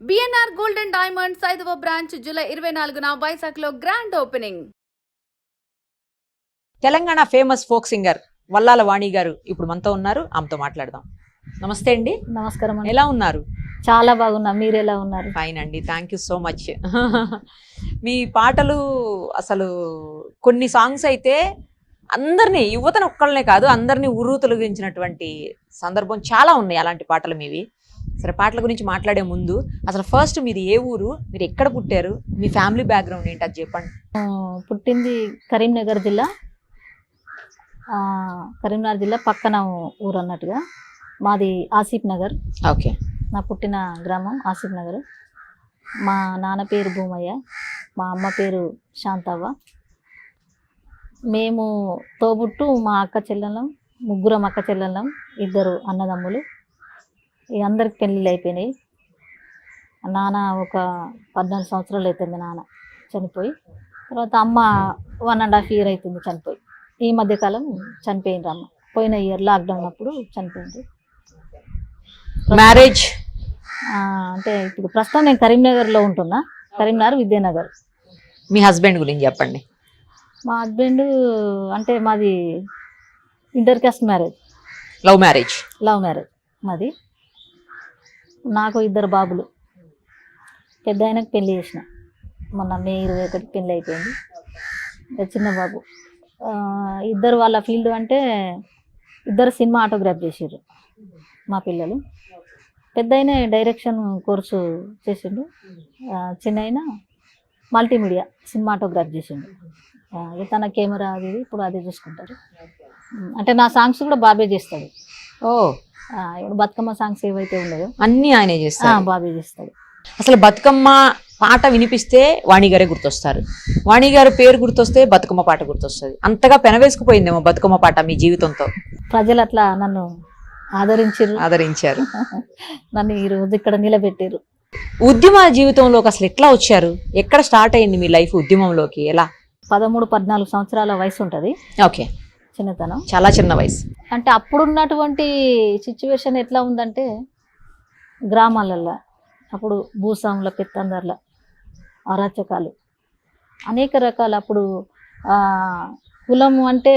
BNR gold and diamonds 5వ branch July 24న వైజాగ్లో grand opening. Telangana famous folk singer Vallala Vani గారు ఇప్పుడు మనతో ఉన్నారు. ఆమెతో మాట్లాడదాం. నమస్తే అండి. నమస్కారం అండి. ఎలా ఉన్నారు? చాలా బాగున్నా, మీరు ఎలా ఉన్నారు? ఫైన్ అండి, థ్యాంక్ యూ సో మచ్. మీ పాటలు అసలు కొన్ని సాంగ్స్ అయితే అందరినీ, యువతను ఒక్కళ్ళనే కాదు అందరినీ ఉర్రు తొలగించినటువంటి సందర్భం చాలా ఉన్నాయి అలాంటి పాటలు మీవి. సరే, పాటల గురించి మాట్లాడే ముందు అసలు ఫస్ట్ మీది ఏ ఊరు, మీరు ఎక్కడ పుట్టారు, మీ ఫ్యామిలీ బ్యాక్గ్రౌండ్ ఏంటి అది చెప్పండి. పుట్టింది కరీంనగర్ జిల్లా. కరీంనగర్ జిల్లా పక్కన ఊరు అన్నట్టుగా. మాది ఆసిఫ్ నగర్. ఓకే. నా పుట్టిన గ్రామం ఆసిఫ్ నగర్. మా నాన్న పేరు భూమయ్య, మా అమ్మ పేరు శాంతవ్వ. మేము తోబుట్టు, మా అక్క చెల్లెళ్ళం, ముగ్గురం అక్క చెల్లెళ్ళం, 2 అన్నదమ్ములు. ఇక అందరికి పెళ్ళిళ్ళు అయిపోయినాయి. నాన్న ఒక 14 సంవత్సరాలు అవుతుంది నాన్న చనిపోయి. తర్వాత అమ్మ 1.5 year అవుతుంది చనిపోయి. ఈ మధ్యకాలం చనిపోయింది అమ్మ. పోయిన ఇయర్ లాక్డౌన్ అప్పుడు చనిపోయింది. మ్యారేజ్ అంటే ఇప్పుడు ప్రస్తుతం నేను కరీంనగర్లో ఉంటున్నా. కరీంనగర్ విద్యానగర్. మీ హస్బెండ్ గురించి చెప్పండి. మా హస్బెండ్ అంటే మాది inter caste marriage. Love marriage. Love marriage మాది. నాకు 2 బాబులు. పెద్ద ఆయనకు పెళ్ళి చేసిన మొన్న మే 21 పెళ్ళి అయిపోయింది. చిన్న బాబు. 2 వాళ్ళ ఫీల్డ్ అంటే 2 సినిమా ఆటోగ్రాఫ్ చేసారు మా పిల్లలు. పెద్ద అయినా డైరెక్షన్ కోర్సు చేసిండు. చిన్న అయినా మల్టీమీడియా సినిమాటోగ్రాఫ్ చేసిండు. తన కెమెరా అది ఇప్పుడు అదే చూసుకుంటారు. అంటే నా సాంగ్స్ కూడా బాబే చేస్తాడు. ఓ, ఇప్పుడు బతుకమ్మ సాంగ్స్ ఏవైతే ఉన్నాయో అన్ని ఆయనే చేస్తాడు. బాబే చేస్తాడు. అసలు బతుకమ్మ పాట వినిపిస్తే వాణి గారే గుర్తొస్తారు. వాణి గారు పేరు గుర్తొస్తే బతుకమ్మ పాట గుర్తొస్తుంది. అంతగా పెనవేసుకుపోయిందేమో బతుకమ్మ పాట మీ జీవితంతో. ప్రజలు అట్లా నన్ను ఆదరించారు. నన్ను ఈ రోజు ఇక్కడ నిలబెట్టారు. ఉద్యమ జీవితంలోకి అసలు ఎట్లా వచ్చారు? ఎక్కడ స్టార్ట్ అయింది మీ లైఫ్ ఉద్యమంలోకి? ఎలా? 13-14 సంవత్సరాల వయసు ఉంటుంది. ఓకే. చిన్నతనం, చాలా చిన్న వయసు. అంటే అప్పుడున్నటువంటి సిచ్యువేషన్ ఎట్లా ఉందంటే గ్రామాలల్లో అప్పుడు భూస్వాముల పెత్తందర్ల అరాచకాలు అనేక రకాలు. అప్పుడు కులం అంటే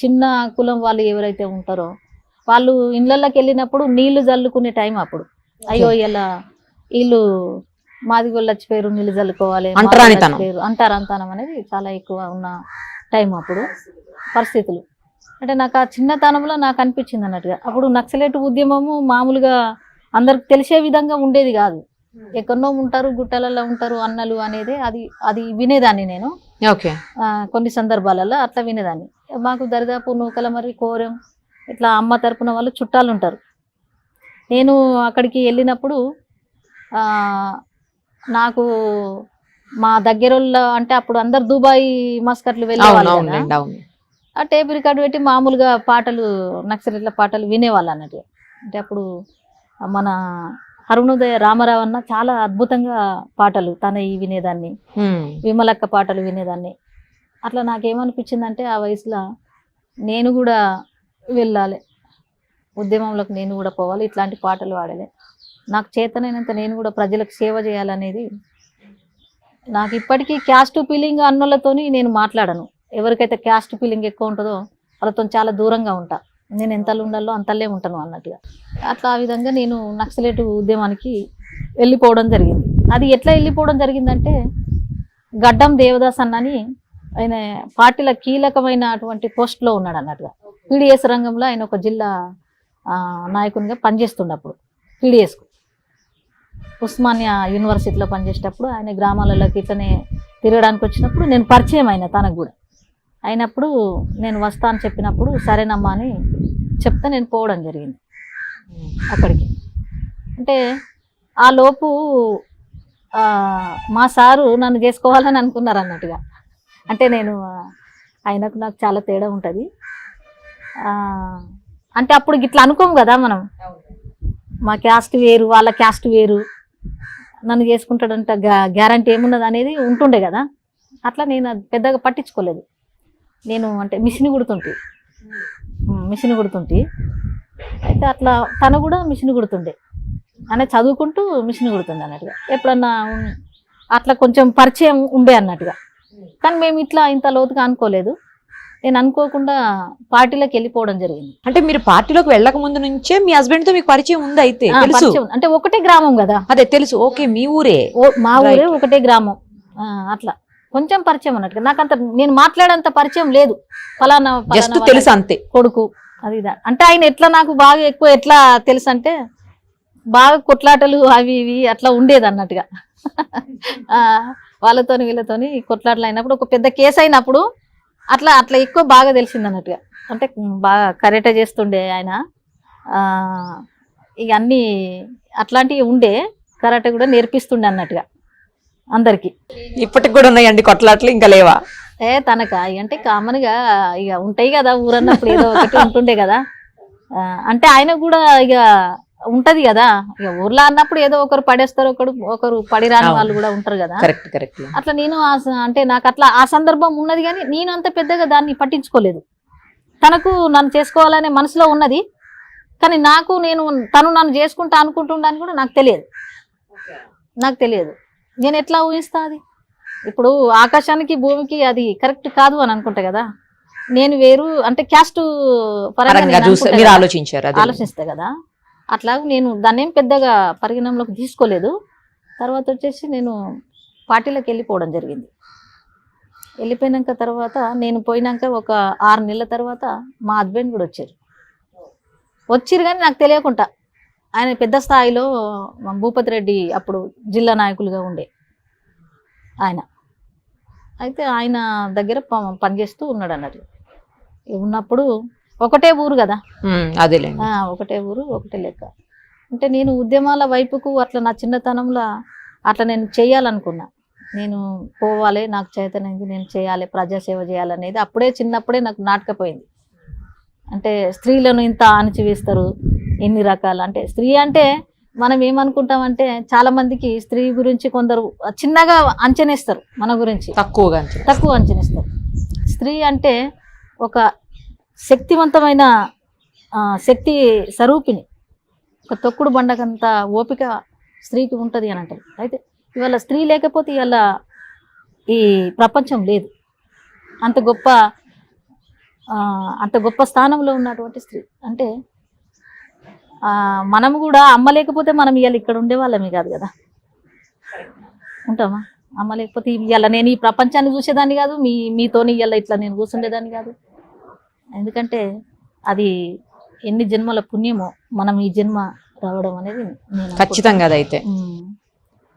చిన్న కులం వాళ్ళు ఎవరైతే ఉంటారో వాళ్ళు ఇళ్ళకి వెళ్ళినప్పుడు నీళ్లు జల్లుకునే టైం అప్పుడు. అయ్యో ఇలా వీళ్ళు మాదిగోళ్ళు వచ్చిపోయారు, నీళ్ళు జల్లుకోవాలి, అంటారంతనం అనేది చాలా ఎక్కువ ఉన్న టైం అప్పుడు పరిస్థితులు. అంటే నాకు ఆ చిన్నతనంలో నాకు అనిపించింది అన్నట్టుగా. అప్పుడు నక్సలైట్ ఉద్యమము మామూలుగా అందరికి తెలిసే విధంగా ఉండేది కాదు. ఎక్కడో ఉంటారు, గుట్టలలో ఉంటారు అన్నలు అనేది అది వినేదాన్ని నేను. ఓకే. కొన్ని సందర్భాలలో అట్లా వినేదాన్ని. మాకు దరిదాపు నూకల మరి కోరం ఇట్లా అమ్మ తరపున వాళ్ళు చుట్టాలు ఉంటారు. నేను అక్కడికి వెళ్ళినప్పుడు నాకు మా దగ్గరోళ్ళ అంటే అప్పుడు అందరు దుబాయ్ మస్కట్లు వెళ్ళేవాళ్ళు కదా. ఆ టేప్ రికార్డు పెట్టి మామూలుగా పాటలు, నక్సలైట్ల పాటలు వినేవాళ్ళు అన్నట్టు. అంటే అప్పుడు మన అరుణోదయ రామారావు అన్న చాలా అద్భుతంగా పాటలు తనవి వినేదాన్ని, విమలక్క పాటలు వినేదాన్ని. అట్లా నాకేమనిపించిందంటే ఆ వయసులో నేను కూడా వెళ్ళాలి ఉద్యమంలోకి, నేను కూడా పోవాలి, ఇట్లాంటి పాటలు పాడాలి, నాకు చేతనైనంత నేను కూడా ప్రజలకు సేవ చేయాలనేది. నాకు ఇప్పటికీ క్యాస్ట్ ఫీలింగ్ అన్నోళ్ళతోని నేను మాట్లాడను. ఎవరికైతే క్యాస్ట్ ఫీలింగ్ ఎక్కువ ఉంటుందో వాళ్ళతో చాలా దూరంగా ఉంటా. నేను ఎంతలో ఉండాలో అంతలే ఉంటాను అన్నట్టుగా. అట్లా ఆ విధంగా నేను నక్సలైట్ ఉద్యమానికి వెళ్ళిపోవడం జరిగింది. అది ఎట్లా వెళ్ళిపోవడం జరిగిందంటే గడ్డం దేవదాస్ అన్నని ఆయన పార్టీల కీలకమైనటువంటి పోస్ట్లో ఉన్నాడు అన్నట్టుగా. పీడిఎస్ రంగంలో ఆయన ఒక జిల్లా నాయకునిగా పనిచేస్తున్నప్పుడు పీడిఎస్కు ఉస్మానియా యూనివర్సిటీలో పనిచేసేటప్పుడు ఆయన గ్రామాలలోకి ఇట్లనే తిరగడానికి వచ్చినప్పుడు నేను పరిచయం అయినా తనకు కూడా. అయినప్పుడు నేను వస్తా అని చెప్పినప్పుడు సరేనమ్మా అని చెప్తే నేను పోవడం జరిగింది అక్కడికి. అంటే ఆ లోపు మా సారు నన్ను చేసుకోవాలని అనుకున్నారు అన్నట్టుగా. అంటే నేను ఆయనకు నాకు చాలా తేడా ఉంటుంది. అంటే అప్పుడు ఇట్లా అనుకోము కదా మనం, మా క్యాస్ట్ వేరు వాళ్ళ క్యాస్ట్ వేరు, నన్ను చేసుకుంటాడంట గ్యారంటీ ఏమున్నది అనేది ఉంటుండే కదా. అట్లా నేను పెద్దగా పట్టించుకోలేదు. నేను అంటే మిషన్ కుడుతుంటే అయితే అట్లా తను కూడా మిషన్ కుడుతుండే. అనే చదువుకుంటూ మిషన్ కుడుతుంది అన్నట్టుగా. ఎప్పుడన్నా అట్లా కొంచెం పరిచయం ఉండే అన్నట్టుగా. కానీ మేము ఇట్లా ఇంత లోతుగా అనుకోలేదు. నేను అనుకోకుండా పార్టీలోకి వెళ్ళిపోవడం జరిగింది. అంటే మీరు పార్టీలోకి వెళ్ళక ముందు నుంచే మీ హస్బెండ్ తో మీకు పరిచయం ఉంది అయితే? తెలుసు, పరిచయం అంటే ఒకటే గ్రామం కదా. అదే తెలుసు. ఓకే, మీ ఊరే? మా ఊరే, ఒకటే గ్రామం. అట్లా కొంచెం పరిచయం అన్నట్టుగా. నాకంత నేను మాట్లాడేంత పరిచయం లేదు. ఫలానా జస్ట్ తెలుసు అంతే, కొడుకు అది ఇది అంటే. ఆయన ఎట్లా నాకు బాగా ఎక్కువ ఎట్లా తెలుసు అంటే బాగా కొట్లాటలు అవి ఇవి అట్లా ఉండేది అన్నట్టుగా. వాళ్ళతోని వీళ్ళతోని కొట్లాటలు అయినప్పుడు ఒక పెద్ద కేసు అయినప్పుడు అట్లా అట్లా ఎక్కువ బాగా తెలిసింది అన్నట్టుగా. అంటే బాగా కరెక్ట్ చేస్తుండే ఆయన. ఇక అన్నీ అట్లాంటివి ఉండే. కరాటే కూడా నేర్పిస్తుండే అన్నట్టుగా అందరికి. ఇప్పటికి కూడా ఉన్నాయండి కొట్లాట్లు? ఇంకా లేవా? తనక అంటే కామన్గా ఇక ఉంటాయి కదా, ఊరన్నప్పుడు ఏదో ఒకటి ఉంటుండే కదా. అంటే ఆయన కూడా ఇక ఉంటది కదా, ఇక ఊర్లో అన్నప్పుడు ఏదో ఒకరు పడేస్తారు, ఒకరు పడిరాని వాళ్ళు కూడా ఉంటారు కదా. అట్లా నేను అంటే నాకు అట్లా ఆ సందర్భం ఉన్నది, కానీ నేను అంత పెద్దగా దాన్ని పట్టించుకోలేదు. తనకు నన్ను చేసుకోవాలనే మనసులో ఉన్నది, కానీ నాకు తను నన్ను చేసుకుంటా అనుకుంటుండని కూడా నాకు తెలియదు. నేను ఎట్లా ఊహిస్తా అది? ఇప్పుడు ఆకాశానికి భూమికి అది కరెక్ట్ కాదు అని అనుకుంటా కదా. నేను వేరు అంటే క్యాస్ట్ పరంగా ఆలోచిస్తా కదా. అట్లా నేను దాన్ని ఏం పెద్దగా పరిగణనలోకి తీసుకోలేదు. తర్వాత వచ్చేసి నేను పార్టీలోకి వెళ్ళిపోవడం జరిగింది. వెళ్ళిపోయినాక తర్వాత నేను పోయినాక ఒక 6 నెలల తర్వాత మా హస్బెండ్ కూడా వచ్చిరు కానీ నాకు తెలియకుండా. ఆయన పెద్ద స్థాయిలో భూపతి రెడ్డి అప్పుడు జిల్లా నాయకులుగా ఉండే ఆయన. అయితే ఆయన దగ్గర పనిచేస్తూ ఉన్నాడు అన్నట్టు. ఉన్నప్పుడు ఒకటే ఊరు కదా, ఒకటే ఊరు ఒకటే లెక్క. అంటే నేను ఉద్యమాల వైపుకు అట్లా నా చిన్నతనంలో అట్లా నేను చేయాలనుకున్నా. నేను పోవాలి, నాకు చైతన్యం, నేను చేయాలి, ప్రజాసేవ చేయాలనేది అప్పుడే చిన్నప్పుడే నాకు నాటకపోయింది. అంటే స్త్రీలను ఇంత అణచివేస్తారు, ఎన్ని రకాలు. అంటే స్త్రీ అంటే మనం ఏమనుకుంటామంటే చాలా మందికి స్త్రీ గురించి కొందరు చిన్నగా అంచనేస్తారు, మన గురించి తక్కువ అంచనేస్తారు. స్త్రీ అంటే ఒక శక్తివంతమైన శక్తి స్వరూపిణి, ఒక తొక్కుడు బండకంత ఓపిక స్త్రీకి ఉంటుంది అని అంటారు. అయితే ఇవాళ స్త్రీ లేకపోతే ఇవాళ ఈ ప్రపంచం లేదు. అంత గొప్ప స్థానంలో ఉన్నటువంటి స్త్రీ. అంటే మనం కూడా అమ్మ లేకపోతే మనం ఇవాళ ఇక్కడ ఉండేవాళ్ళమే కాదు కదా. ఉంటామా? అమ్మ లేకపోతే ఇవాళ నేను ఈ ప్రపంచాన్ని చూసేదాన్ని కాదు, మీతోని ఇవాళ ఇట్లా నేను కూర్చుండేదాన్ని కాదు. ఎందుకంటే అది ఎన్ని జన్మల పుణ్యమో మనం ఈ జన్మ రావడం అనేది నేను ఖచ్చితంగా. అదైతే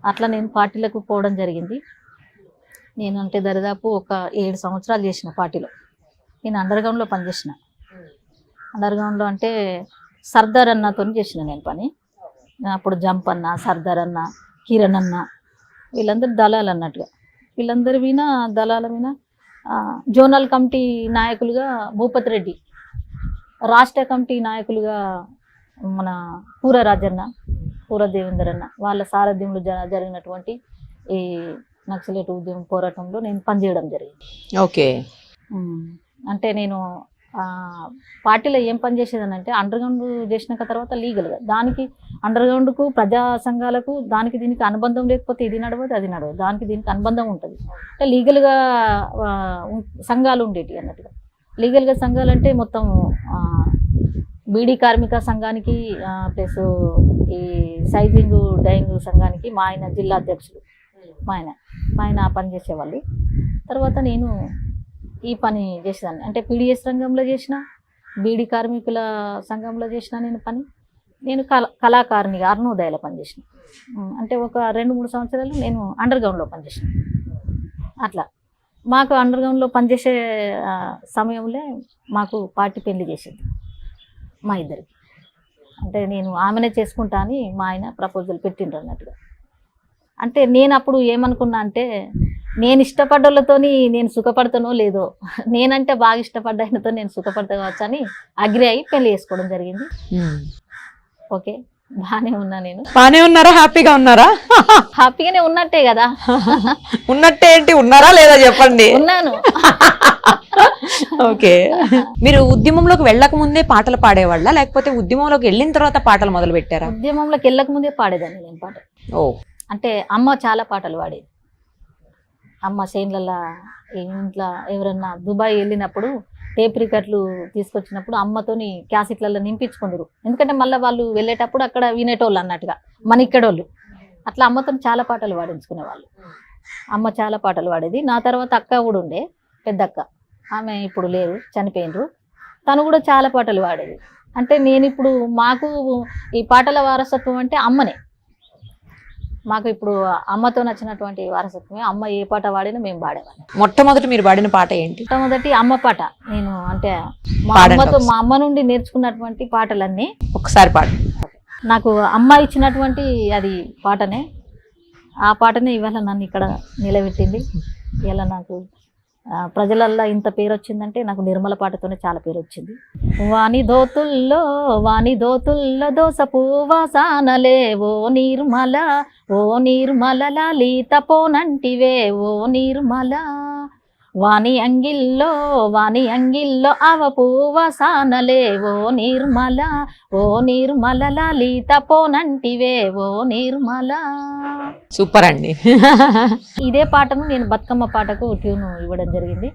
అట్లా నేను పార్టీలకు పోవడం జరిగింది. నేను అంటే దరిదాపు ఒక 7 సంవత్సరాలు చేసిన పార్టీలో. నేను అండర్గ్రౌండ్లో పనిచేసిన. అండర్గ్రౌండ్లో అంటే సర్దార్ అన్నతో చేసిన నేను పని. అప్పుడు జంప్ అన్న, సర్దార్ అన్న, కిరణ్ అన్న, వీళ్ళందరూ దళాలు అన్నట్టుగా. వీళ్ళందరి మీద దళాల మీద జోనల్ కమిటీ నాయకులుగా భూపతి రెడ్డి, రాష్ట్ర కమిటీ నాయకులుగా మన పూర రాజన్న, పూర దేవేందర్ అన్న, వాళ్ళ సారథ్యంలో జరిగినటువంటి ఈ నక్సలైట్ ఉద్యమం పోరాటంలో నేను పనిచేయడం జరిగింది. ఓకే. అంటే నేను పార్టీలో ఏం పని చేసేదనంటే అండర్గ్రౌండ్ చేసినాక తర్వాత లీగల్గా దానికి అండర్గ్రౌండ్కు ప్రజా సంఘాలకు దానికి దీనికి అనుబంధం లేకపోతే ఇది నడవదు, అది నడవదు. దానికి దీనికి అనుబంధం ఉంటుంది. అంటే లీగల్గా సంఘాలు ఉండేవి అన్నట్టుగా. లీగల్గా సంఘాలు అంటే మొత్తం బీడీ కార్మిక సంఘానికి ప్లస్ ఈ సైజింగ్ డైయింగ్ సంఘానికి మా ఆయన జిల్లా అధ్యక్షులు. మా ఆయన పని చేసేవాళ్ళు. తర్వాత నేను ఈ పని చేసేదాన్ని. అంటే పీడిఎస్ రంగంలో చేసిన, బీడీ కార్మికుల సంఘంలో చేసిన నేను కళాకారునిగా అరుణోదయాలో పనిచేసిన. అంటే ఒక 2-3 సంవత్సరాలు నేను అండర్గ్రౌండ్లో పనిచేసిన. అట్లా మాకు అండర్గ్రౌండ్లో పనిచేసే సమయంలో మాకు పార్టీ పెళ్లి చేసింది మా ఇద్దరికి. అంటే నేను ఆమెనే చేసుకుంటా అని మా ఆయన ప్రపోజల్ పెట్టిండ్రు అన్నట్టుగా. అంటే నేను అప్పుడు ఏమనుకున్నా అంటే నేను ఇష్టపడ్డోళ్ళతోని నేను సుఖపడతానో లేదో, నేనంటే బాగా ఇష్టపడ్డాయినతో నేను సుఖపడతా కావచ్చు అని అగ్రి అయి పెళ్లి చేసుకోవడం జరిగింది. ఓకే. బానే ఉన్నా నేను. బానే ఉన్నారా? హ్యాపీగా ఉన్నారా? హ్యాపీగానే ఉన్నట్టే కదా. ఉన్నట్టే ఏంటి, ఉన్నారా లేదా చెప్పండి. ఉన్నాను. ఓకే. మీరు ఉద్యమంలోకి వెళ్ళక ముందే పాటలు పాడేవాళ్ళ, లేకపోతే ఉద్యమంలోకి వెళ్ళిన తర్వాత పాటలు మొదలు పెట్టారా? ఉద్యమంలోకి వెళ్ళక ముందే పాడేదాన్ని నేను పాట. ఓ. అంటే అమ్మ చాలా పాటలు పాడేది. అమ్మ చేన్లలో ఇంట్లో ఎవరన్నా దుబాయ్ వెళ్ళినప్పుడు టేప్ రికార్డులు తీసుకొచ్చినప్పుడు అమ్మతోని క్యాసెట్లలో నింపించుకుందరు. ఎందుకంటే మళ్ళీ వాళ్ళు వెళ్ళేటప్పుడు అక్కడ వినేటోళ్ళు అన్నట్టుగా, మన ఇక్కడోళ్ళు. అట్లా అమ్మతో చాలా పాటలు పాడించుకునేవాళ్ళు. అమ్మ చాలా పాటలు పాడేది. నా తర్వాత అక్క కూడా ఉండే, పెద్దక్క. ఆమె ఇప్పుడు లేరు, చనిపోయినరు. తను కూడా చాలా పాటలు పాడేది. అంటే నేను ఇప్పుడు మాకు ఈ పాటల వారసత్వం అంటే అమ్మనే. మాకు ఇప్పుడు అమ్మతో నచ్చినటువంటి వారసత్వమే. అమ్మ ఏ పాట పాడినా మేము పాడేవాళ్ళం. మొట్టమొదటి మీరు పాడిన పాట ఏంటి? మొట్టమొదటి అమ్మ పాట. నేను అంటే మా పాడండి అమ్మతో, ఒకసారి. మా అమ్మ నుండి నేర్చుకున్నటువంటి పాటలన్నీ. ఒకసారి పాడు. నాకు అమ్మ ఇచ్చినటువంటి అది పాటనే. ఆ పాటనే ఇవాళ నన్ను ఇక్కడ నిలబెట్టింది. ఇలా నాకు ప్రజలల్లో ఇంత పేరు వచ్చిందంటే నాకు నిర్మల పాటతోనే చాలా పేరు వచ్చింది. వాని దోతుల్లో దోస పువ్వాసనలే ఓ నిర్మల, ఓ నిర్మల లలిత పోనంటివే ఓ నిర్మల. వాని అంగిల్లో అవ పువ్వాసనలే ఓ నిర్మల, ఓ నిర్మల లలిత పోనంటివే ఓ నిర్మల. సూపర్ అండి. ఇదే పాటను నేను బతుకమ్మ పాటకు ట్యూన్ ఇవ్వడం జరిగింది.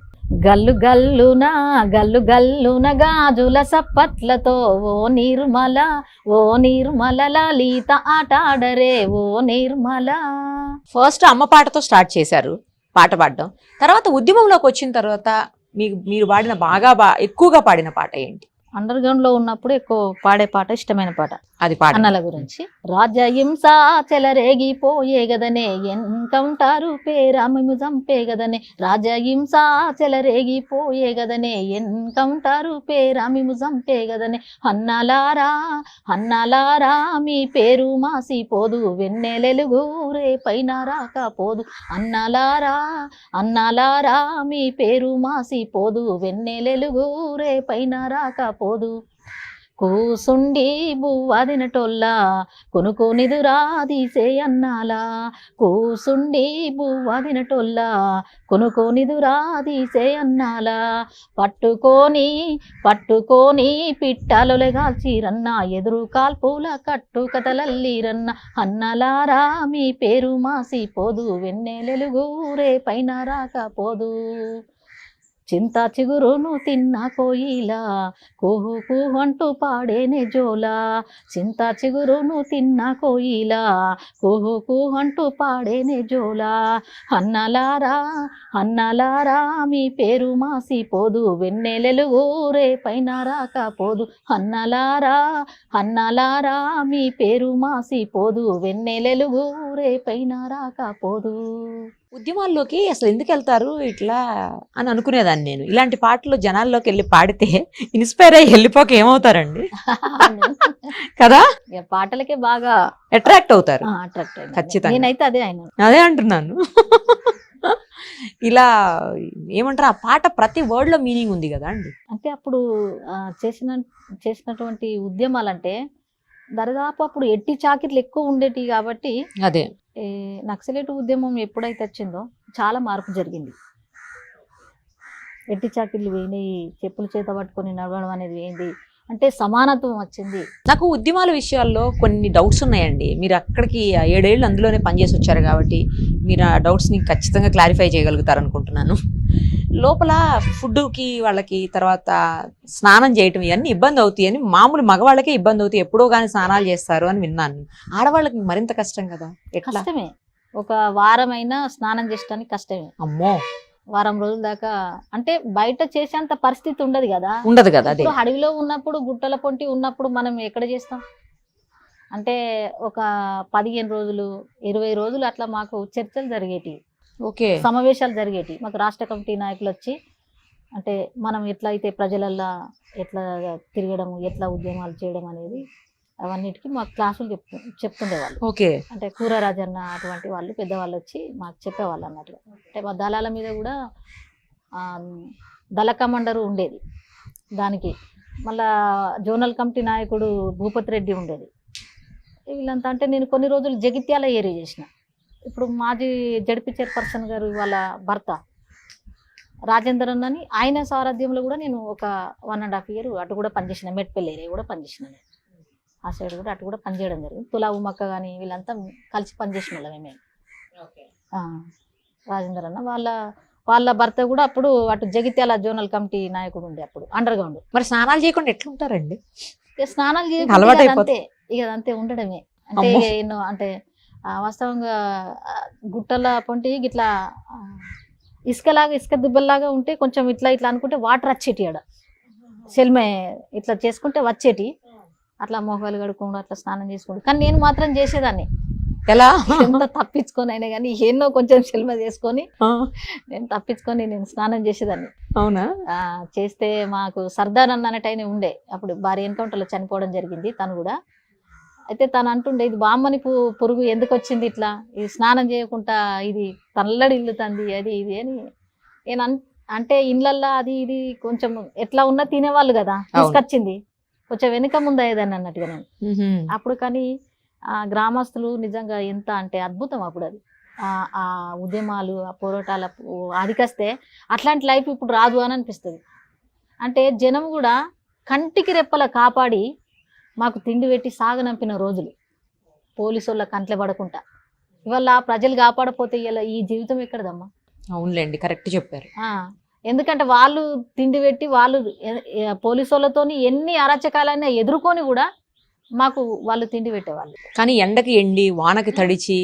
గల్లు గల్లున గాజుల సప్పట్లతో ఓ నిర్మల, ఓ నిర్మల లలిత ఆటాడరే ఓ నిర్మల. ఫస్ట్ అమ్మ పాటతో స్టార్ట్ చేశారు పాట పాడడం. తర్వాత ఉద్యమంలోకి వచ్చిన తర్వాత మీరు పాడిన ఎక్కువగా పాడిన పాట ఏంటి? అండర్ గ్రౌండ్ లో ఉన్నప్పుడు ఎక్కువ పాడే పాట, ఇష్టమైన పాట అది పాట. అన్నల గురించి. రాజ్యహింస చెలరేగిపోయే గదనే, ఎన్కౌంటారు పేరామెము చంపే గదనే. రాజ్యహింస చెలరేగిపోయే గదనే, ఎన్కౌంటారు పేరామెము చంపే గదనే. అన్నలారా మీ పేరు మాసిపోదు, వెన్నెలెలుగు రేపైన రాకపోదు. అన్నలారా మీ పేరు మాసిపోదు, వెన్నెలెలుగు రేపైన రాకపోదు. కూసుండి బువ్వ తినటోల్లా కొనుక్కోనిదురా తీసే అన్నాలా. కూసుండి బువ్వ తినటోల్లా కొనుక్కోనిదురా తీసే అన్నాలా. పట్టుకొని పిట్టలొలగాల్చిరన్న, ఎదురు కాల్పుల కట్టు కథలల్లిరన్న. అన్నలారా మీ పేరు మాసిపోదు, వెన్నెలెలుగు రేపైన రాకపోదు. చింత చిగురును తిన్న కోయిలా కుహు కుహు అంటూ పాడేనే జోలా. చింత చిగురును తిన్న కోయిలా కుహు కుహు అంటూ పాడేనే జోలా. అన్నలారా మీ పేరు మాసిపోదు, వెన్నెలెలుగు రేపైన రాకపోదు. అన్నలారా మీ పేరు మాసిపోదు, వెన్నెలెలుగు రేపైన రాకపోదు. ఉద్యమాల్లోకి అసలు ఎందుకు వెళ్తారు ఇట్లా అని అనుకునేదాన్ని నేను. ఇలాంటి పాటలు జనాల్లోకి వెళ్ళి పాడితే ఇన్స్పైర్ అయ్యి వెళ్ళిపోక ఏమవుతారండి కదా? పాటలకే బాగా అట్రాక్ట్ అవుతారు. అట్రాక్ట్ అయ్యాను. ఖచ్చితంగా. నేనైతే అదే అంటున్నాను. ఇలా ఏమంటారు, ఆ పాట ప్రతి వర్డ్ లో మీనింగ్ ఉంది కదా అండి. అంటే అప్పుడు చేసినటువంటి ఉద్యమాలంటే దరిదాపు అప్పుడు ఎట్టి చాకిట్లు ఎక్కువ ఉండేటివి కాబట్టి. అదే నక్సలైట్ ఉద్యమం ఎప్పుడైతే వచ్చిందో చాలా మార్పు జరిగింది. ఎట్టి చాకిట్లు పోయినాయి, చెప్పులు చేత పట్టుకొని నడవడం అనేది ఏంది అంటే సమానత్వం వచ్చింది. నాకు ఉద్యమాల విషయాల్లో కొన్ని డౌట్స్ ఉన్నాయండి. మీరు అక్కడికి 7 ఏళ్ళు అందులోనే పనిచేసి వచ్చారు కాబట్టి మీరు ఆ డౌట్స్ని ఖచ్చితంగా క్లారిఫై చేయగలుగుతారు అనుకుంటున్నాను. లోపల ఫుడ్కి వాళ్ళకి తర్వాత స్నానం చేయటం ఇవన్నీ ఇబ్బంది అవుతాయి అని, మామూలు మగవాళ్ళకే ఇబ్బంది అవుతాయి, ఎప్పుడో కానీ స్నానాలు చేస్తారు అని విన్నాను. ఆడవాళ్ళకి మరింత కష్టం కదా, ఎట్లా? కష్టమే. ఒక వారమైనా స్నానం చేయడానికి కష్టమే. అమ్మో, వారం రోజుల దాకా అంటే బయట చేసేంత పరిస్థితి ఉండదు కదా. అదే అడవిలో ఉన్నప్పుడు, గుట్టల పొంటి ఉన్నప్పుడు మనం ఎక్కడ చేస్తాం అంటే ఒక 15 రోజులు 20 రోజులు అట్లా మాకు చర్చలు జరిగేటివి. ఓకే, సమావేశాలు జరిగేటివి. మాకు రాష్ట్ర కమిటీ నాయకులు వచ్చి అంటే మనం ఎట్లా అయితే ప్రజలల్లో ఎట్లా తిరగడం, ఎట్లా ఉద్యమాలు చేయడం అనేది అవన్నిటికీ మాకు క్లాసులు చెప్తుండేవాళ్ళు. ఓకే, అంటే కూర రాజన్న అటువంటి వాళ్ళు పెద్దవాళ్ళు వచ్చి మాకు చెప్పేవాళ్ళు అన్నట్టుగా. అంటే మా దళాల మీద కూడా దళ కమాండరు ఉండేది. దానికి మళ్ళా జోనల్ కమిటీ నాయకుడు భూపతి రెడ్డి ఉండేది. వీళ్ళంతా అంటే నేను కొన్ని రోజులు జగిత్యాల ఏరియా చేసిన. ఇప్పుడు మాజీ జడ్పీ చైర్పర్సన్ గారు వాళ్ళ భర్త రాజేందర్ అన్నని ఆయన సారథ్యంలో కూడా నేను ఒక 1.5 year అటు కూడా పనిచేసిన. మెట్పల్లి ఏరియా కూడా పనిచేసిన నేను. ఆ సైడ్ కూడా అటు కూడా పనిచేయడం జరిగింది. తులా ఉమ్మక్క కానీ వీళ్ళంతా కలిసి పనిచేసిన వాళ్ళమే మేము. రాజేందర్ అన్న వాళ్ళ భర్త కూడా అప్పుడు అటు జగిత్యాల జోనల్ కమిటీ నాయకుడు ఉండే అప్పుడు అండర్ గ్రౌండ్. మరి స్నానాలు చేయకుండా ఎట్లుంటారండి? ఇక స్నానాలు అలవాటు అంతే, ఇక అంతే ఉండడమే. అంటే ఎన్నో అంటే వాస్తవంగా గుట్టల పొంటి ఇట్లా ఇసుక దుబ్బల్లాగా ఉంటే కొంచెం ఇట్లా అనుకుంటే వాటర్ వచ్చేటి ఆడ సెల్మే ఇట్లా చేసుకుంటే వచ్చేటి. అట్లా మొహాలు కడుక్కోండు, అట్లా స్నానం చేసుకుంటూ. కానీ నేను మాత్రం చేసేదాన్ని. ఎలా ఎంత తప్పించుకొని అయినా కానీ ఎన్నో కొంచెం సెల్మ చేసుకొని నేను స్నానం చేసేదాన్ని. అవునా? చేస్తే మాకు సర్దార్ అన్న అనేట ఆయన ఉండే, అప్పుడు భారీ ఎన్కౌంటర్లో చనిపోవడం జరిగింది తను కూడా. అయితే తను అంటుండే, ఇది బామ్మని పురుగు ఎందుకు వచ్చింది ఇట్లా, ఇది స్నానం చేయకుండా ఇది తల్లడి ఇల్లుతుంది అది ఇది అని. నేను అంటే ఇళ్ళల్లో అది ఇది కొంచెం ఎట్లా ఉన్నా తినేవాళ్ళు కదా, తీసుకొచ్చింది కొంచెం వెనుక ముందు అయ్యేదాన్ని అన్నట్టుగా నేను అప్పుడు. కానీ గ్రామస్తులు నిజంగా ఎంత అంటే అద్భుతం అప్పుడు. అది ఆ ఉద్యమాలు, ఆ పోరాటాల అదికొస్తే అట్లాంటి లైఫ్ ఇప్పుడు రాదు అని అనిపిస్తుంది. అంటే జనం కూడా కంటికి రెప్పల కాపాడి మాకు తిండి పెట్టి సాగనంపిన రోజులు, పోలీసు వాళ్ళ కంట్లే పడకుండా. ఇవాళ ప్రజలు కాపాడపోతే ఇలా ఈ జీవితం ఎక్కడదమ్మా? అవునులేండి, కరెక్ట్ చెప్పారు. ఎందుకంటే వాళ్ళు తిండి పెట్టి వాళ్ళు పోలీసు వాళ్ళతో ఎన్ని అరాచకాలైనా ఎదుర్కొని కూడా మాకు వాళ్ళు తిండి పెట్టేవాళ్ళు. కానీ ఎండకి ఎండి వానకి తడిచి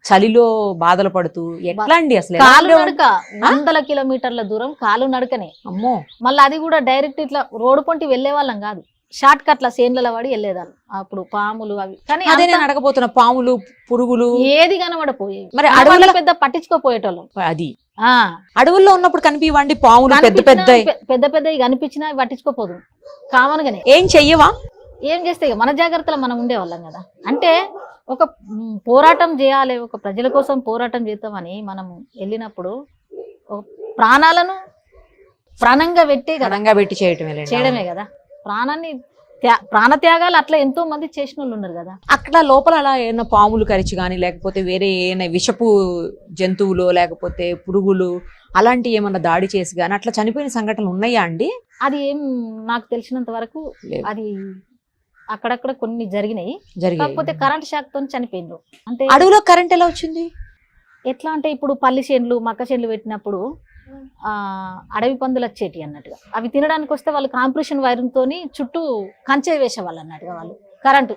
చలిలో బాధలు పడుతూ ఎట్లా అండి అసలు? కాలు నడక 100 kilometers దూరం కాలు నడకనే. అమ్మో. మళ్ళీ అది కూడా డైరెక్ట్ ఇట్లా రోడ్డు పొంటి వెళ్లే వాళ్ళం కాదు, షార్ట్ కట్ల సేన్ల పడి వెళ్ళేదాన్ని. అప్పుడు పాములు అవి, కానీ అదే నేను అడగబోతున్న, పాములు పురుగులు ఏది కనబడపోయేవి. మరి అడవుల్లో పెద్ద పట్టించుకోపోయేటోళ్ళం. అది అడవుల్లో ఉన్నప్పుడు కనిపివండి పాములు పెద్ద పెద్దవి కనిపించినా పట్టించుకోపోదు కామన్ గానే. ఏం చెయ్యవా? ఏం చేస్తే మన జాగ్రత్తలో మనం ఉండేవాళ్ళం కదా. అంటే ఒక పోరాటం చేయాలి, ఒక ప్రజల కోసం పోరాటం చేద్దామని మనం వెళ్ళినప్పుడు ప్రాణాలను ప్రాణంగా పెట్టి చేయడమే కదా. ప్రాణత్యాగాలు అట్లా ఎంతో మంది చేసిన వాళ్ళు ఉన్నారు కదా. అక్కడ లోపల అలా ఏమైనా పాములు కరిచి కానీ లేకపోతే వేరే ఏమైనా విషపు జంతువులు లేకపోతే పురుగులు అలాంటి ఏమన్నా దాడి చేసి కానీ అట్లా చనిపోయిన సంఘటనలు ఉన్నాయా అండి? అది ఏం నాకు తెలిసినంత వరకు అది అక్కడక్కడ కొన్ని జరిగినాయి. కాకపోతే కరెంట్ షాక్ తో చనిపోయిండ్రు. అంటే అడవిలో కరెంట్ ఎలా వచ్చింది? ఎట్లా అంటే ఇప్పుడు పల్లి చేనులు మక్క చేనులు పెట్టినప్పుడు అడవి పందులు వచ్చేటి అన్నట్టుగా, అవి తినడానికి వస్తే వాళ్ళు కాంప్రెషన్ వైర్ తోని చుట్టూ కంచె వేసేవాళ్ళు అన్నట్టుగా. వాళ్ళు కరెంటు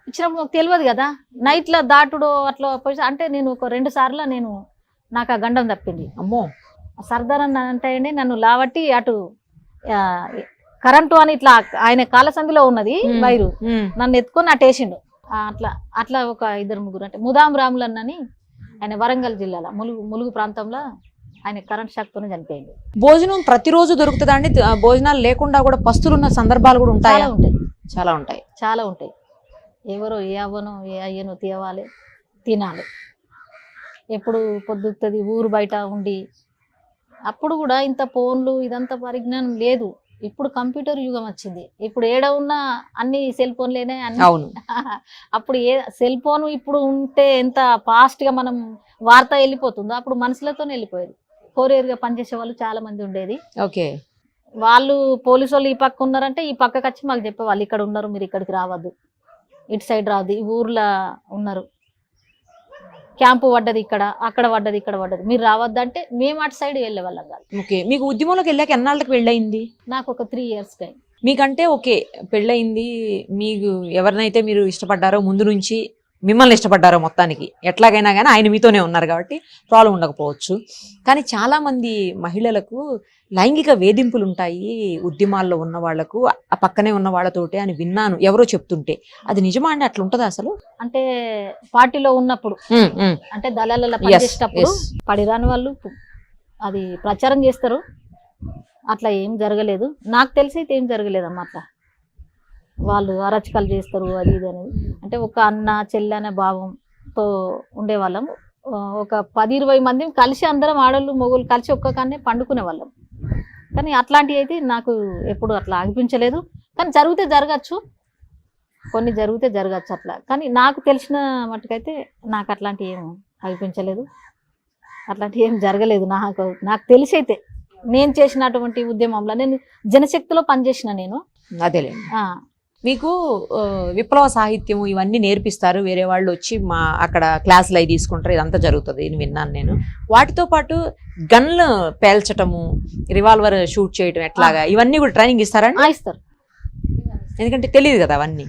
ఇచ్చినప్పుడు మాకు తెలియదు కదా, నైట్ లో దాటుడో అట్లా పోయి. అంటే నేను ఒక 2 సార్లు నాకు ఆ గండం తప్పింది. అమ్మో. సర్దార్ అన్న అంటే నన్ను లావట్టి అటు కరెంటు అని ఇట్లా ఆయన కాళ్ళ సందిలో ఉన్నది వైరు, నన్ను ఎత్తుకొని అటేసిండు. అట్లా ఒక 2-3 అంటే ముదాం రాములు అన్నని ఆయన వరంగల్ జిల్లాలో ములుగు ప్రాంతంలో ఆయన కరెంట్ షాక్ తోనే చనిపోయింది. భోజనం ప్రతిరోజు దొరుకుతుందా అండి? భోజనాలు లేకుండా కూడా పస్తులున్న సందర్భాలు కూడా ఉంటాయి? చాలా ఉంటాయి. ఎవరో ఏ అవ్వనో ఏ అయ్యనో తేవాలి, తినాలి. ఎప్పుడు పొద్దుతుంది ఊరు బయట ఉండి. అప్పుడు కూడా ఇంత ఫోన్లు ఇదంతా పరిజ్ఞానం లేదు. ఇప్పుడు కంప్యూటర్ యుగం వచ్చింది. ఇప్పుడు ఏడ ఉన్నా అన్ని సెల్ ఫోన్లేనే అన్ని. అప్పుడు సెల్ ఫోన్ ఇప్పుడు ఉంటే ఎంత ఫాస్ట్ గా మనం వార్త వెళ్ళిపోతుందో అప్పుడు మనుషులతోనే వెళ్ళిపోయేది. కొరియర్ గా పనిచేసే వాళ్ళు చాలా మంది ఉండేది. వాళ్ళు పోలీసు వాళ్ళు ఈ పక్క ఉన్నారంటే ఈ పక్కకి వచ్చి మాకు చెప్పేవాళ్ళు, ఇక్కడ ఉన్నారు మీరు ఇక్కడికి రావద్దు, ఇటు సైడ్ రావద్దు, ఈ ఊర్లో ఉన్నారు, క్యాంపు పడ్డది ఇక్కడ, అక్కడ పడ్డది, ఇక్కడ పడ్డది, మీరు రావద్దు అంటే మేము అటు సైడ్ వెళ్ళే వాళ్ళం కాదు. మీకు ఉద్యమంలోకి వెళ్ళాక ఎన్నాళ్ళకి పెళ్ళయింది? నాకు ఒక 3 years టైం. మీకంటే పెళ్ళయింది, మీకు ఎవరినైతే మీరు ఇష్టపడ్డారో ముందు నుంచి మిమ్మల్ని ఇష్టపడ్డారో మొత్తానికి ఎట్లాగైనా కానీ ఆయన మీతోనే ఉన్నారు కాబట్టి ప్రాబ్లం ఉండకపోవచ్చు. కానీ చాలా మంది మహిళలకు లైంగిక వేధింపులు ఉంటాయి ఉద్యమాల్లో ఉన్న వాళ్లకు, ఆ పక్కనే ఉన్న వాళ్ళతోటే అని విన్నాను ఎవరో చెప్తుంటే. అది నిజమా అండి? అట్లా ఉంటుందా అసలు? అంటే పార్టీలో ఉన్నప్పుడు, అంటే దళాలలో పనిచేసేటప్పుడు పడిరాని వాళ్ళు అది ప్రచారం చేస్తారు. అట్లా ఏం జరగలేదు, నాకు తెలిసి అయితే ఏం జరగలేదమ్మా. అట్లా వాళ్ళు అరచకాలు చేస్తారు అది ఇది అనేది. అంటే ఒక అన్న చెల్లి అనే భావంతో ఉండేవాళ్ళం. ఒక 10-20 మంది కలిసి అందరం ఆడళ్ళు మొగుళ్ళు కలిసి ఒక్క కాన్నే పండుకునే వాళ్ళం. కానీ అట్లాంటివి అయితే నాకు ఎప్పుడు అట్లా అనిపించలేదు. కానీ జరిగితే జరగచ్చు, కొన్ని జరిగితే జరగచ్చు అట్లా. కానీ నాకు తెలిసిన మట్టుకైతే నాకు అట్లాంటివి ఏం అనిపించలేదు, అట్లాంటివి ఏం జరగలేదు. నాకు తెలిసి అయితే నేను చేసినటువంటి ఉద్యమంలో నేను జనశక్తిలో పనిచేసిన నేను. అదేలేండి. మీకు విప్లవ సాహిత్యము ఇవన్నీ నేర్పిస్తారు, వేరే వాళ్ళు వచ్చి మా అక్కడ క్లాసులు అవి తీసుకుంటారు, ఇదంతా జరుగుతుంది అని విన్నాను నేను. వాటితో పాటు గన్లు పేల్చటము, రివాల్వర్ షూట్ చేయటం ఎట్లాగా ఇవన్నీ కూడా ట్రైనింగ్ ఇస్తారండి? ఇస్తారు. ఎందుకంటే తెలియదు కదా అవన్నీ.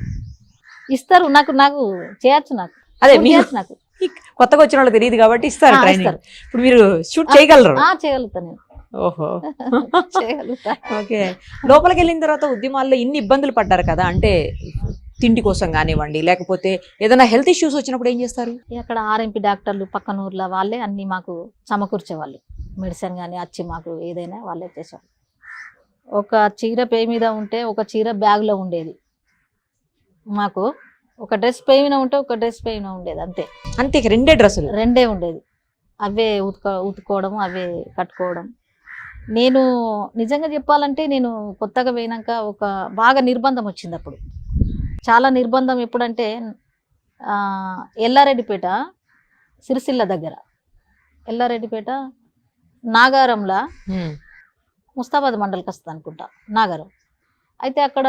ఇస్తారు, నాకు చేయొచ్చు. అదే నాకు కొత్తగా వచ్చిన వాళ్ళు తెలియదు కాబట్టి ఇస్తారు ట్రైనింగ్. ఇప్పుడు మీరు షూట్ చేయగలరు? చేయగలుగుతా నేను. ఓహో, ఓకే. లోపలికి వెళ్ళిన తర్వాత ఉద్యమాల్లో ఇన్ని ఇబ్బందులు పడ్డారు కదా, అంటే తిండి కోసం కానివ్వండి, లేకపోతే ఏదైనా హెల్త్ ఇష్యూస్ వచ్చినప్పుడు ఏం చేస్తారు? అక్కడ ఆర్ఎంపీ డాక్టర్లు పక్కన ఊర్లో వాళ్ళే అన్ని మాకు సమకూర్చేవాళ్ళు. మెడిసిన్ కానీ వచ్చి మాకు ఏదైనా వాళ్ళే చేసేవాళ్ళు. ఒక చీర పే మీద ఉంటే ఒక చీర బ్యాగ్లో ఉండేది మాకు, ఒక డ్రెస్ పే మీద ఉంటే ఒక డ్రెస్ పే మీద ఉండేది, అంతే. అంతే, రెండే డ్రెస్సులు రెండే ఉండేది. అవే ఉతుకోవడం, అవే కట్టుకోవడం. నేను నిజంగా చెప్పాలంటే నేను కొత్తగా పోయినాక ఒక బాగా నిర్బంధం వచ్చింది అప్పుడు. చాలా నిర్బంధం. ఎప్పుడంటే ఎల్లారెడ్డిపేట సిరిసిల్ల దగ్గర, ఎల్లారెడ్డిపేట నాగారంలో ముస్తాబాద్ మండలికి వస్తుంది అనుకుంటా నాగారం. అయితే అక్కడ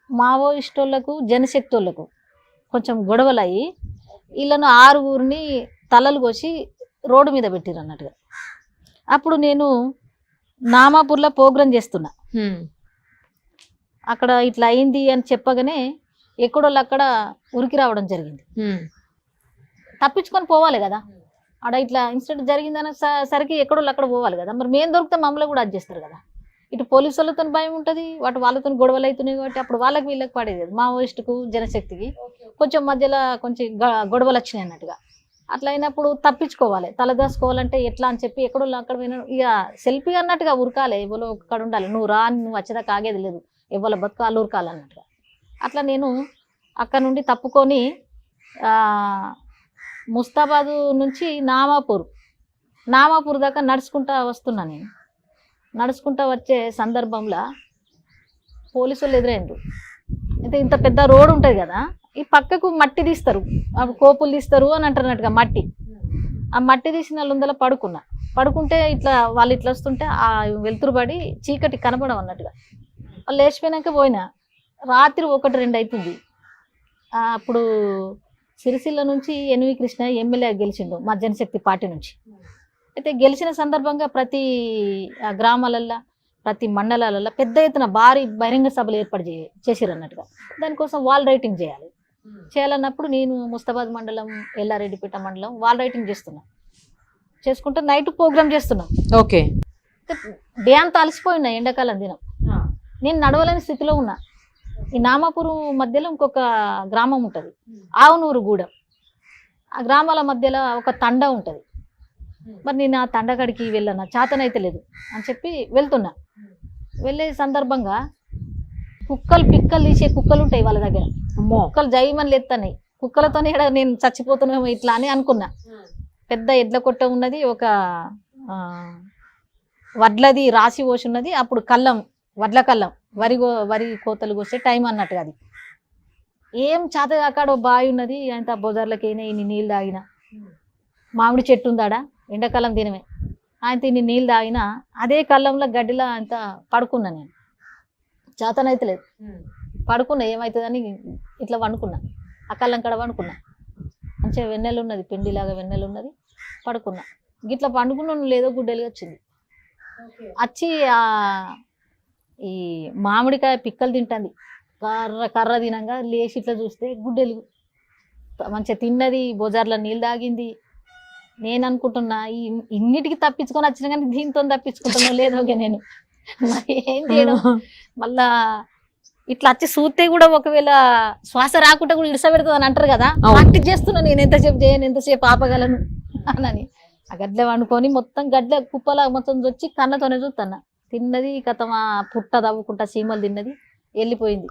మావోయిస్టోళ్లకు జనశక్తోళ్లకు కొంచెం గొడవలు అయ్యి వీళ్ళను 6 తలలు కోసి రోడ్డు మీద పెట్టిరు అన్నట్టుగా. అప్పుడు నేను నామాపూర్లో ప్రోగ్రాం చేస్తున్నా. అక్కడ ఇట్లా అయింది అని చెప్పగానే ఎక్కడోళ్ళు అక్కడ ఉరికి రావడం జరిగింది. తప్పించుకొని పోవాలి కదా, ఆడ ఇట్లా ఇన్సిడెంట్ జరిగిందని సరికి ఎక్కడోళ్ళు అక్కడ పోవాలి కదా. మరి మేము దొరికితే మమ్మల్ని కూడా అది చేస్తారు కదా. ఇటు పోలీసు వాళ్ళతో భయం ఉంటుంది, వాళ్ళతో గొడవలు అవుతున్నాయి కాబట్టి అప్పుడు వాళ్ళకి వీళ్ళకి పడేది. మావోయిస్టుకు జనశక్తికి కొంచెం మధ్యలో కొంచెం గొడవలు వచ్చినాయి అన్నట్టుగా. అట్లా అయినప్పుడు తప్పించుకోవాలి, తలదాసుకోవాలంటే ఎట్లా అని చెప్పి ఎక్కడో అక్కడ ఇక సెల్ఫీ అన్నట్టుగా ఉరకాలి, ఎవరో ఒక్కడ ఉండాలి. నువ్వు నువ్వు వచ్చేదాకా ఆగేది లేదు, ఎవరి బతుకాలు ఉరకాలన్నట్టుగా. అట్లా నేను అక్కడ నుండి తప్పుకొని ముస్తాబాదు నుంచి నామాపూర్ దాకా నడుచుకుంటా వస్తున్నా. నేను నడుచుకుంటా వచ్చే సందర్భంలో పోలీసు వాళ్ళు ఎదురైండ్రు. అయితే ఇంత పెద్ద రోడ్ ఉంటుంది కదా, ఈ పక్కకు మట్టి తీస్తారు, అవి కోపులు తీస్తారు అని అంటున్నట్టుగా మట్టి. ఆ మట్టి తీసిన లుందల పడుకుంటే ఇట్లా వాళ్ళు ఇట్లా వస్తుంటే ఆ వెలుతురు పడి చీకటి కనపడం అన్నట్టుగా వాళ్ళు లేచిపోయినాక పోయినా. రాత్రి 1-2 అవుతుంది. అప్పుడు సిరిసిల్ల నుంచి ఎన్వి కృష్ణ ఎమ్మెల్యే గెలిచిండు మా జనశక్తి పార్టీ నుంచి. అయితే గెలిచిన సందర్భంగా ప్రతి గ్రామాలల్లో, ప్రతి మండలాలలో పెద్ద ఎత్తున భారీ బహిరంగ సభలు ఏర్పాటు చేసిరు అన్నట్టుగా. దానికోసం వాల్ రైటింగ్ చేయాలన్నప్పుడు నేను ముస్తాబాద్ మండలం, ఎల్లారెడ్డిపేట మండలం వాల్ రైటింగ్ చేసుకుంటే నైట్ ప్రోగ్రామ్ చేస్తున్నాం. ఓకే. డే అంతా అలసిపోయినా, ఎండాకాలం దినం. నేను నడవలేని స్థితిలో ఉన్నా. ఈ నామాపురం మధ్యలో ఇంకొక గ్రామం ఉంటుంది, ఆవునూరుగూడెం. ఆ గ్రామాల మధ్యలో ఒక తండ ఉంటుంది. మరి నేను ఆ తండగడికి వెళ్ళాను, చేతనైతే లేదు అని చెప్పి వెళ్తున్నా. వెళ్ళే సందర్భంగా పిక్కలు తీసే కుక్కలు ఉంటాయి వాళ్ళ దగ్గర. కుక్కలు జైమని లేస్తున్నాయి, కుక్కలతోనే నేను చచ్చిపోతున్నామో ఇట్లా అని అనుకున్నా. పెద్ద ఎడ్ల కొట్ట ఉన్నది, ఒక వడ్లది రాసి పోసి ఉన్నది. అప్పుడు వడ్ల కల్లం, వరి కోతలు కోసే టైం అన్నట్టుగా. అది ఏం చేత కాకాడో బావి ఉన్నది, అంత బొజార్లకైనా ఇన్ని నీళ్ళు తాగిన. మామిడి చెట్టు ఉందాడా, ఎండాకాలం దినమే. ఆయన ఇన్ని నీళ్ళు తాగినా అదే కల్లంలో గడ్డిలో అంత పడుకున్నా. నేను చేతనైతే లేదు, పడుకున్నా. ఏమవుతుందని ఇట్లా వండుకున్నా, ఆ కళ్ళం కడ వండుకున్నా. మంచిగా వెన్నెలు ఉన్నది, పిండిలాగా వెన్నెలు ఉన్నది. పడుకున్నా. గిట్లా పండుకున్నా లేదో గుడ్డెలుగా వచ్చింది. వచ్చి ఈ మామిడికాయ పిక్కలు తింటుంది, కర్ర తినంగా లేచి ఇట్లా చూస్తే గుడ్డెలు. మంచిగా తిన్నది, బొజార్లో నీళ్ళు తాగింది. నేను అనుకుంటున్నా ఇన్నిటికి తప్పించుకొని వచ్చిన కానీ దీంతో తప్పించుకుంటున్నా లేదో నేను మరి ఏం చేయడం. మళ్ళా ఇట్లా వచ్చి చూస్తే కూడా ఒకవేళ శ్వాస రాకుండా కూడా ఇడసబెడుతుంది అని అంటారు కదా, ప్రాక్టీస్ చేస్తున్నా నేను. ఎంతసేపు చేయను, ఎంతసేపు ఆపగలను అని ఆ గడ్డ వండుకొని మొత్తం గడ్డ కుప్పలా మొత్తం వచ్చి కళ్ళతోనే చూస్తున్నా. తిన్నది కథమా పుట్ట తవ్వుకుంటా చీమలు తిన్నది, వెళ్ళిపోయింది.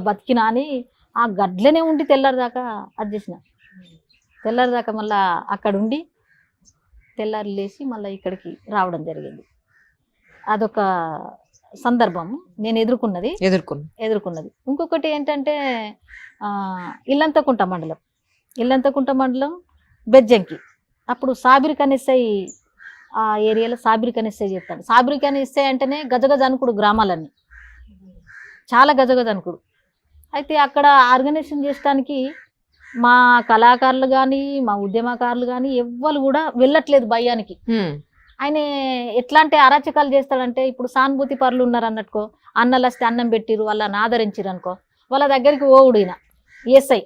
బతికినా అని ఆ గడ్లనే ఉండి తెల్లారిదాకా అది చేసిన. తెల్లారిదాకా మళ్ళా అక్కడ ఉండి తెల్లారి లేచి మళ్ళీ ఇక్కడికి రావడం జరిగింది. అదొక సందర్భం నేను ఎదుర్కొన్నది. ఇంకొకటి ఏంటంటే ఇల్లంతకుంట మండలం బెజ్జంకి. అప్పుడు సాబిర్ కనిస్సై ఆ ఏరియాలో సాబిర్ కనిస్సై చెప్తాడు. సాబిర్ కనిస్సై అంటేనే గజగజ అనుకుడు, గ్రామాలన్నీ చాలా గజగజ అనుకుడు. అయితే అక్కడ ఆర్గనైజేషన్ చేయడానికి మా కళాకారులు కానీ మా ఉద్యమకారులు కానీ ఎవ్వరు కూడా వెళ్ళట్లేదు భయానికి. ఆయన ఎట్లాంటి అరాచకాలు చేస్తాడంటే, ఇప్పుడు సానుభూతి పరులు ఉన్నారు అన్నట్టుకో, అన్నలు వస్తే అన్నం పెట్టిరు, వాళ్ళని ఆదరించిరు అనుకో, వాళ్ళ దగ్గరికి ఓవుడు ఈయన ఎస్ఐ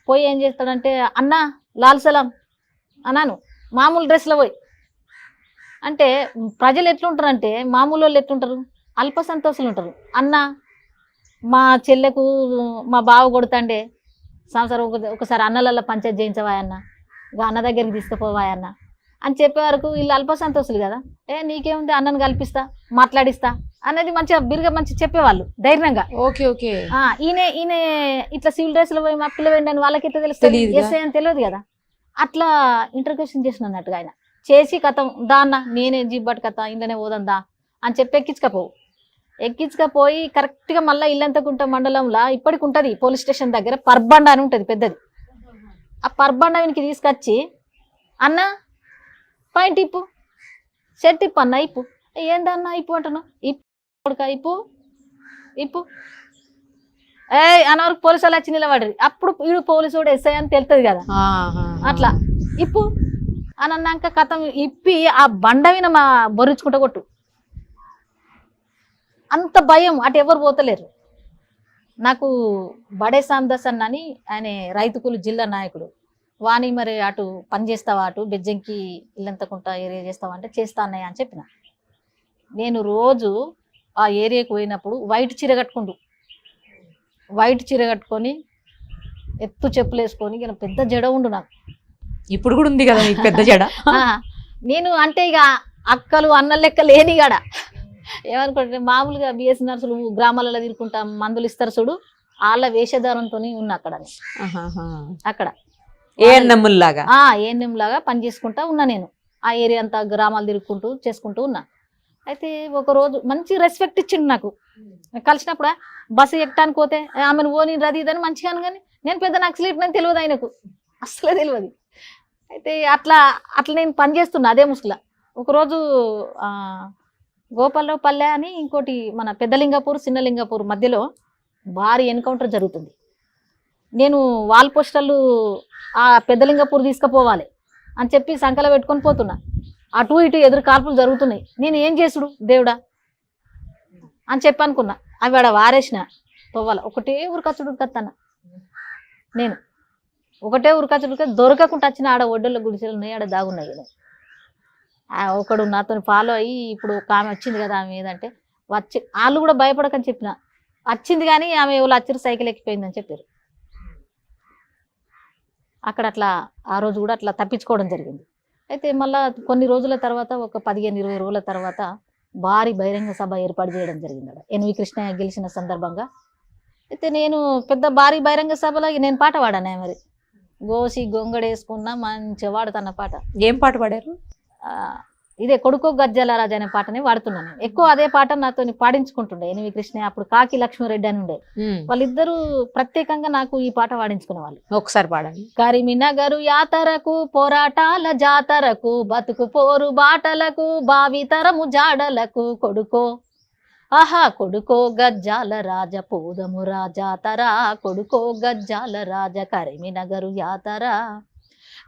పోయి ఏం చేస్తాడంటే, అన్న లాల్ సలాం అన్నాను మామూలు డ్రెస్లో పోయి అంటే, ప్రజలు ఎట్లుంటారంటే మామూలు వాళ్ళు ఎట్లుంటారు, అల్ప సంతోషాలు ఉంటారు. అన్న మా చెల్లెకు మా బావ కొడుతాండే సంవత్సరం ఒకసారి అన్నలల్లో పంచాయతీ చేయించవాయన్న, అన్న దగ్గరికి తీసుకుపోవాయన్న అని చెప్పే వరకు వీళ్ళు అల్ప సంతోషులు కదా. నీకేముంది అన్నను కల్పిస్తా, మాట్లాడిస్తా అనేది మంచిగా బిరుగా మంచి చెప్పేవాళ్ళు ధైర్యంగా. ఈయన ఇట్లా సివిల్ డ్రెస్ లో పోయి మా పిల్ల వెండి వాళ్ళకైతే తెలుస్తుంది, ఎస్ఐ అని తెలియదు కదా. అట్లా ఇంటర్వ్యూషన్ చేసిన అన్నట్టుగా ఆయన చేసి కథం దాన్న నేనే జిబ్బట్ కథ ఇంట్లోనే పోదందా అని చెప్పి ఎక్కించకపోయి కరెక్ట్గా మళ్ళీ ఇల్లంతకుంట మండలంలో ఇప్పటికి ఉంటుంది పోలీస్ స్టేషన్ దగ్గర పర్బండ అని ఉంటుంది పెద్దది. ఆ పర్బండ వీనికి తీసుకొచ్చి, అన్న పాయింట్ ఇప్పు, షర్ట్ ఇప్పు అన్న, ఇప్పు. ఏందన్నా ఇప్పు అంటున్నావు, ఇప్పు ఇప్పు అన్నవరకు పోలీసు వాళ్ళు వచ్చి నిలబడరు. అప్పుడు వీడు పోలీసు వాడు ఎస్ఐ అని తెలుస్తుంది కదా. అట్లా ఇప్పు అని అన్నాక కథం ఇప్పి ఆ బండవిన మా బొరించుకుంటా కొట్టు. అంత భయం, అటు ఎవరు పోతలేరు. నాకు బడే సాందస్ అన్న అని ఆయన రైతుకులు జిల్లా నాయకుడు, వాణి మరి అటు పని చేస్తావా, అటు బెజ్జంకి ఇల్లంతకుంట ఏరియా చేస్తావా అంటే, చేస్తా అన్నయ్య అని చెప్పిన. నేను రోజు ఆ ఏరియాకి పోయినప్పుడు వైట్ చీర కట్టుకొని ఎత్తు చెప్పులు వేసుకొని, ఇక పెద్ద జడ ఉండు నాకు. ఇప్పుడు కూడా ఉంది కదా పెద్ద జడ. నేను అంటే ఇక అక్కలు అన్నల లెక్క లేని గాడ ఏమనుకుంటే, మామూలుగా బిఎస్ నర్సులు గ్రామాలలో తిరుగుకుంటా మందులు ఇస్తారు చూడు, వాళ్ళ వేషధారంతో ఉన్నా అక్కడ ఏఎన్ఎం లాగా పని చేసుకుంటా ఉన్నా. నేను ఆ ఏరియా అంతా గ్రామాలు తిరుగుకుంటూ చేసుకుంటూ ఉన్నా. అయితే ఒక రోజు మంచి రెస్పెక్ట్ ఇచ్చిండు నాకు. కలిసినప్పుడు బస్సు ఎక్కడానికి పోతే ఆమెను ఓని రది ఇదని మంచిగాను, కానీ నేను పెద్ద నాకు స్లీప్ అని తెలియదు, ఆయనకు అస్సలే తెలియదు. అయితే అట్లా నేను పని చేస్తున్నా అదే ముసుగులా. ఒకరోజు గోపాలరావు పల్లె అని ఇంకోటి మన పెద్దలింగపూర్ చిన్నలింగపూర్ మధ్యలో భారీ ఎన్కౌంటర్ జరుగుతుంది. నేను వాల్ పోస్టర్లు ఆ పెద్దలింగపూర్ తీసుకుపోవాలి అని చెప్పి సంకల పెట్టుకొని పోతున్నా. అటు ఇటు ఎదురు కాల్పులు జరుగుతున్నాయి. నేను ఏం చేసుడు దేవుడా అని చెప్పి అనుకున్నా. అవి ఆడ వారేసిన పోవాల, ఒకటే ఉరకచ్చుడు కత్తన్న. నేను ఒకటే ఉరకచ్చుడు దొరకకుండా వచ్చిన ఆడ ఒడ్డల గుడిసెలు ఉన్నాయి, ఆడ దాగున్నాయి. ఒకడు నాతో ఫాలో అయ్యి, ఇప్పుడు ఒక ఆమె వచ్చింది కదా, ఆమె ఏదంటే వచ్చి వాళ్ళు కూడా భయపడకని చెప్పిన, వచ్చింది కానీ ఆమె ఎవరు వచ్చారు సైకిల్ ఎక్కిపోయిందని చెప్పారు. అక్కడ అట్లా ఆ రోజు కూడా అట్లా తప్పించుకోవడం జరిగింది. అయితే మళ్ళీ కొన్ని రోజుల తర్వాత, ఒక 15-20 రోజుల తర్వాత భారీ బహిరంగ సభ ఏర్పాటు చేయడం జరిగింది అక్కడ ఎన్వి కృష్ణయ్య గెలిచిన సందర్భంగా. అయితే నేను పెద్ద భారీ బహిరంగ సభలో నేను పాట పాడాను. మరి గోసి గొంగడేసుకున్న మంచిగా వాడుతున్న పాట. ఏం పాట పాడారు? ఇదే కొడుకో గజ్జల రాజు అనే పాటని వాడుతున్నాను. ఎక్కువ అదే పాట నాతో పాడించుకుంటుండే ఎన్వి కృష్ణయ్య. అప్పుడు కాకి లక్ష్మీరెడ్డి అని ఉండే, వాళ్ళిద్దరూ ప్రత్యేకంగా నాకు ఈ పాట పాడించుకునే వాళ్ళు. ఒకసారి పాడండి. కరీంనగర్ యాతరకు పోరాటాల జాతరకు బతుకు పోరు బాటలకు భావితరము జాడలకు కొడుకో కొడుకో గజ్జాల రాజ పోదము రాజాతరా కొడుకో గజ్జాల రాజ కరీంనగర్ యాతరా.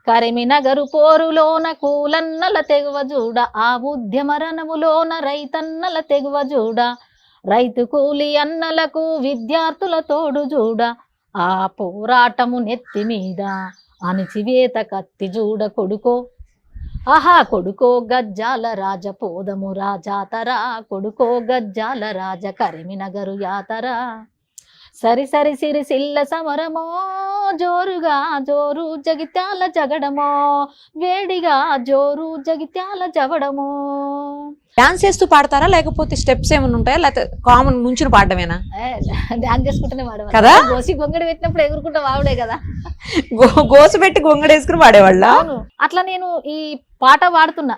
కరీంనగర్ పోరులోన కూలన్నల తెగువ చూడ, ఆ ఉద్యమ రణములోన రైతన్నల తెగువ చూడ, రైతు కూలి అన్నలకు విద్యార్థుల తోడు చూడ, ఆ పోరాటము నెత్తి మీద అణిచివేత కత్తి చూడ కొడుకో కొడుకో గజ్జాల రాజ పోదము రాజాతరా కొడుకో గజ్జాల రాజ కరీంనగర్ యాతరా. సరి సరి సిరి సిల్ల సమరమో జోరుగా జోరు జగిత్యాల జగడమో వేడిగా జోరు జగిత్యాల జవడమో. డాన్స్ చేస్తూ పాడతారా, లేకపోతే స్టెప్స్ ఏమైనా ఉంటాయా, లేకపోతే కామన్ నుంచుని పాడడమేనా? డాన్స్ చేసుకుంటూనే పాడేవాళ్ళు కదా. గోసి గొంగడి పెట్టినప్పుడు ఎగురుకుంటా వాడే కదా, గోసు పెట్టి గొంగడేసుకుని పాడేవాళ్ళ. అట్లా నేను ఈ పాట పాడుతున్నా.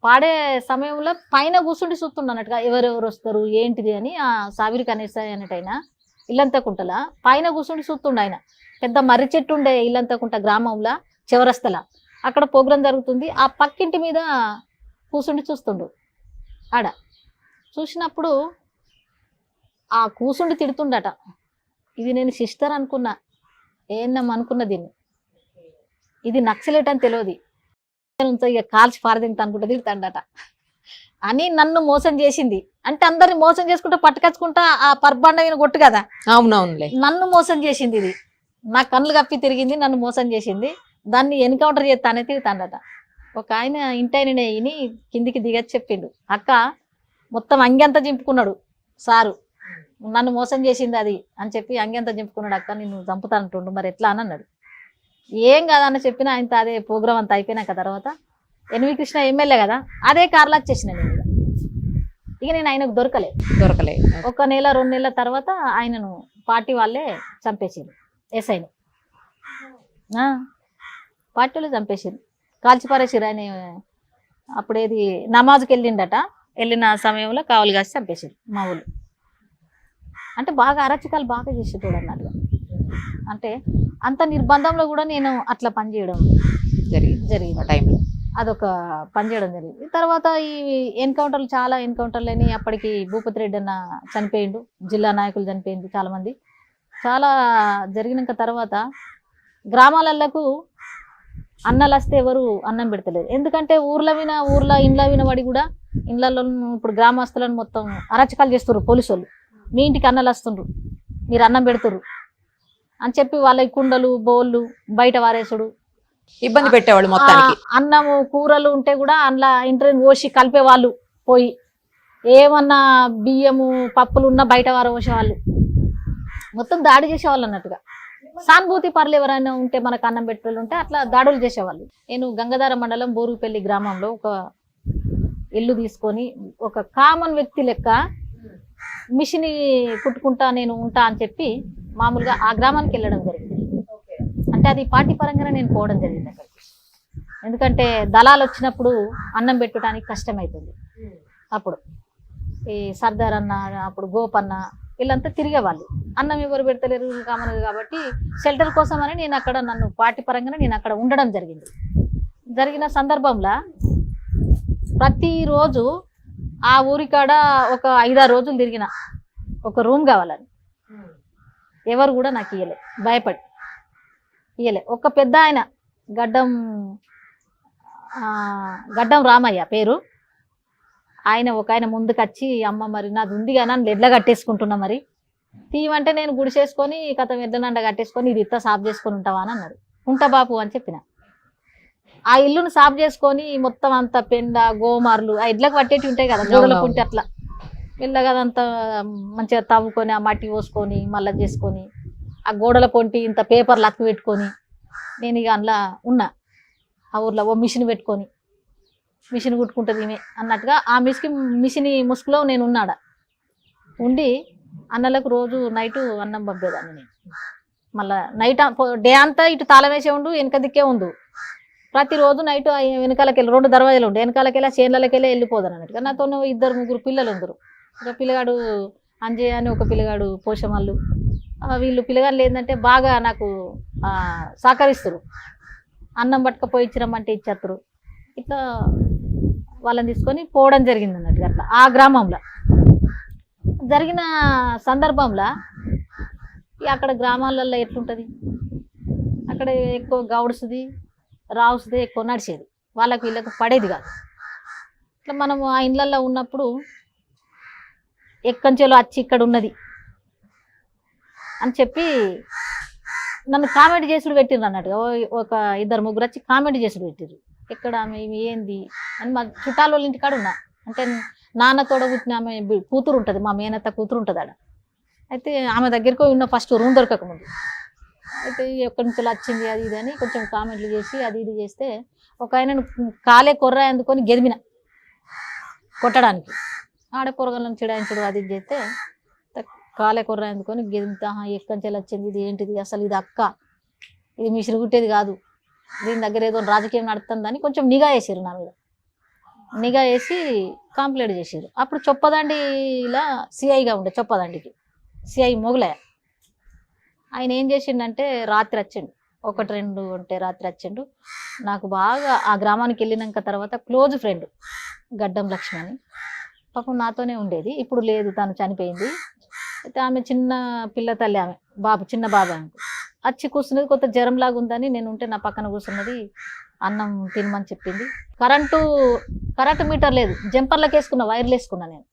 పాడే సమయంలో పైన కూర్చుండి చూస్తున్నట్టుగా ఎవరెవరు వస్తారు ఏంటిది అని ఆ సావిరి కనేసాయి అన్నట్టయినా ఇల్లంతకుంటల పైన కూర్చుండి చూస్తుండ ఆయన. పెద్ద మర్రి చెట్టు ఉండే ఇల్లంతకుంట గ్రామంలో చివరస్తల అక్కడ ప్రోగ్రాం జరుగుతుంది. ఆ పక్కింటి మీద కూర్చుండి చూస్తుండు. ఆడ చూసినప్పుడు ఆ కూసుండి తిడుతుండట. ఇది నేను సిస్టర్ అనుకున్నా, ఏన్నమ్మ అనుకున్న దీన్ని, ఇది నక్సలేట్ అని తెలియదు, ఇక కాల్చి పారదింగుతా అనుకుంటా తిడతాడట అని నన్ను మోసం చేసింది. అంటే అందరిని మోసం చేసుకుంటా పట్టుకచ్చుకుంటా ఆ పర్బండ మీద కొట్టు కదా, అవునవునులే, నన్ను మోసం చేసింది. ఇది నా కళ్ళు కప్పి తిరిగింది, నన్ను మోసం చేసింది. దాన్ని ఎన్కౌంటర్ చేస్తానే తిడతాడట. ఒక ఆయన ఇంటైన ఇని కిందికి దిగచ్చి చెప్పిండు, అక్క మొత్తం అంగంతా చింపుకున్నాడు సారు, నన్ను మోసం చేసింది అది అని చెప్పి అంగంతా చింపుకున్నాడు. అక్క నిన్ను చంపుతానంటుండు, మరి ఎట్లా అని అన్నాడు. ఏం కాదన్న చెప్పిన ఆయనతో అదే ప్రోగ్రాం అంతా అయిపోయినాక తర్వాత ఎన్వి కృష్ణ ఎమ్మెల్యే కదా, అదే కార్లో వచ్చేసిన నేను. ఇక నేను ఆయనకు దొరకలే. ఒక నెల 2 నెలల తర్వాత ఆయనను పార్టీ వాళ్ళే చంపేసారు. ఎస్ఐని పార్టీ వాళ్ళు చంపేసారు, కాల్చిపారేసారు. ఆయన అప్పుడేది నమాజ్కి వెళ్ళిండట, వెళ్ళిన సమయంలో కావలి కాసి చంపేసారు మా ఊళ్ళు. అంటే బాగా అరచకాలు బాగా చేసేటోడు అన్నట్టుగా. అంటే అంత నిర్బంధంలో కూడా నేను అట్లా పనిచేయడం జరిగింది టైంలో. అదొక పనిచేయడం జరిగింది. తర్వాత ఈ ఎన్కౌంటర్లు చాలా ఎన్కౌంటర్లు అని అప్పటికి భూపతి రెడ్డి అన్న చనిపోయిండు, జిల్లా నాయకులు చనిపోయింది చాలామంది. చాలా జరిగినాక తర్వాత గ్రామాలకు అన్నలు వస్తే ఎవరు అన్నం పెడతలేరు. ఎందుకంటే ఊర్లో ఇండ్ల విన వాడి కూడా ఇండ్లలో ఇప్పుడు గ్రామస్తులను మొత్తం అరచకాలు చేస్తున్నారు పోలీసు వాళ్ళు. మీ ఇంటికి అన్నలు వస్తుండ్రు, మీరు అన్నం పెడుతుర్రు అని చెప్పి వాళ్ళ కుండలు బౌళ్ళు బయట వారేసుడు, ఇబ్బంది పెట్టేవాళ్ళు మొత్తానికి. అన్నము కూరలు ఉంటే కూడా అందులో ఇంటర్వ్యూ పోసి కలిపేవాళ్ళు, పోయి ఏమన్నా బియ్యము పప్పులు ఉన్నా బయట వారపోసేవాళ్ళు, మొత్తం దాడి చేసేవాళ్ళు అన్నట్టుగా. సానుభూతి పరులు ఎవరైనా ఉంటే మనకు అన్నం పెట్టేవాళ్ళు ఉంటే అట్లా దాడులు చేసేవాళ్ళు. నేను గంగధార మండలం బోరుగుపల్లి గ్రామంలో ఒక ఇల్లు తీసుకొని ఒక కామన్ వ్యక్తి లెక్క మిషన్ కుట్టుకుంటా నేను ఉంటా అని చెప్పి మామూలుగా ఆ గ్రామానికి వెళ్ళడం జరిగింది. అంటే అది పార్టీ పరంగానే నేను పోవడం జరిగింది అక్కడికి. ఎందుకంటే దళాలు వచ్చినప్పుడు అన్నం పెట్టడానికి కష్టమవుతుంది. అప్పుడు ఈ సర్దార్ అన్న, అప్పుడు గోపన్న వీళ్ళంతా తిరిగేవాళ్ళు, అన్నం ఎవరు పెడతలేరు కామన్ కాబట్టి షెల్టర్ కోసం అని నేను అక్కడ నన్ను పార్టీ పరంగానే నేను అక్కడ ఉండడం జరిగింది. జరిగిన సందర్భంలో ప్రతిరోజు ఆ ఊరికాడ ఒక 5-6 రోజులు తిరిగిన ఒక రూమ్ కావాలని. ఎవరు కూడా నాకు ఇయ్యలే, భయపడి ఇయ్యలే. ఒక పెద్ద ఆయన గడ్డం రామయ్య పేరు, ఒక ఆయన ముందుకు వచ్చి, అమ్మ మరి నాది ఉంది కానీ నన్ను ఎడ్ల కట్టేసుకుంటున్నా, మరి తీయమంటే నేను గుడిసేసుకొని కథం ఎడ్లనండ కట్టేసుకొని ఇది ఇత్త సాఫ్ చేసుకొని ఉంటావా అని అన్నాడు. ఉంటా బాపు అని చెప్పిన. ఆ ఇల్లును సాఫ్ చేసుకొని మొత్తం అంత పెండ గోమార్లు ఆ ఎడ్లకు పట్టేటి ఉంటాయి కదా గోడల పుంటి, అట్లా మెల్లగా అదంతా మంచిగా తవ్వుకొని ఆ మట్టి పోసుకొని మళ్ళీ చేసుకొని ఆ గోడల పొంటి ఇంత పేపర్లు అక్కు పెట్టుకొని నేను ఇక అందులో ఉన్నా. ఆ ఊర్లో ఓ మిషన్ పెట్టుకొని మిషన్ కుట్టుకుంటుంది ఈమె అన్నట్టుగా ఆ మిషన్ ముసుగులో నేను ఉన్నాడా ఉండి అన్నలకు రోజు నైటు అన్నం పంపేదాన్ని నేను. మళ్ళీ నైట్ డే అంతా ఇటు తాళం వేసే ఉండు, వెనక దిక్కే ఉండు. ప్రతిరోజు నైటు వెనకాలకెళ్ళి 2 దర్వాజాలు ఉండు, వెనకాలకెళ్ళి చేనులకెళ్ళి వెళ్ళిపోదాను అన్నట్టుగా. నాతో 2-3 పిల్లలు ఉందరు. ఒక పిల్లగాడు అంజయ్య అని, ఒక పిల్లగాడు పోషమల్లు. వీళ్ళు పిల్లగాళ్ళు ఏంటంటే బాగా నాకు సహకరిస్తారు, అన్నం పట్టుకపోయి ఇచ్చిరమ్మంటే ఇచ్చేస్తారు. ఇట్లా వాళ్ళని తీసుకొని పోవడం జరిగింది అన్నట్టుగా. అట్లా ఆ గ్రామంలో జరిగిన సందర్భంలో అక్కడ గ్రామాలలో ఎట్లుంటుంది, అక్కడ ఎక్కువ గౌడ్స్ది రావుస్ది ఎక్కువ నడిచేది, వాళ్ళకి వీళ్ళకి పడేది కాదు. ఇట్లా మనము ఆ ఇండ్లల్లో ఉన్నప్పుడు ఎక్కంచెలో వచ్చి ఇక్కడ ఉన్నది అని చెప్పి నన్ను కామెంట్ చేసుడు పెట్టిర్రు అన్నట్టుగా. ఒక 2-3 వచ్చి కామెంట్ చేసుడు పెట్టిర్రు. ఎక్కడ ఆమె ఏంది అని. మా చుట్టాల వాళ్ళ ఇంటికాడ ఉన్నా, అంటే నాన్న తోడ పుట్టిన ఆమె కూతురు ఉంటుంది, మా మేనత్త కూతురు ఉంటుంది ఆడ. అయితే ఆమె దగ్గరికి ఉన్న ఫస్ట్ రూమ్ దొరకకముందు అయితే ఎక్కడి నుంచి వచ్చింది అది ఇది అని కొంచెం కామెంట్లు చేసి అది ఇది చేస్తే ఒక ఆయనను కాలే కొర్ర అందుకొని గెదిమిన కొట్టడానికి. ఆడ పొరగలను చిడాయించడం అది ఇది చేస్తే కాలే కొర్ర అందుకొని గెదిమితా, ఎక్కడి నుంచి వచ్చింది, ఇది ఏంటిది అసలు, ఇది అక్క, ఇది మిషన్ కుట్టేది కాదు, దీని దగ్గర ఏదో రాజకీయం నడుతుందని కొంచెం నిఘా వేసారు నా మీద. నిఘా వేసి కంప్లైంట్ చేసారు. అప్పుడు చొప్పదండిలా సిఐగా ఉండే, చొప్పదండికి సిఐ మొగలే. ఆయన ఏం చేసిండంటే రాత్రి వచ్చిండు, 1-2 ఉంటే రాత్రి వచ్చిండు. నాకు బాగా ఆ గ్రామానికి వెళ్ళినాక తర్వాత క్లోజ్ ఫ్రెండ్ గడ్డం లక్ష్మి అని, పాపం నాతోనే ఉండేది. ఇప్పుడు లేదు, తను చనిపోయింది. అయితే ఆమె చిన్న పిల్ల తల్లి, ఆమె బాబు చిన్న బాబు ఆమెకు వచ్చి కూర్చున్నది. కొత్త జ్వరం లాగా ఉందని నేను ఉంటే నా పక్కన కూర్చున్నది. అన్నం తినమని చెప్పింది. కరెంటు మీటర్ లేదు, జంపర్లకు వేసుకున్న, వైర్లు వేసుకున్నా నేను.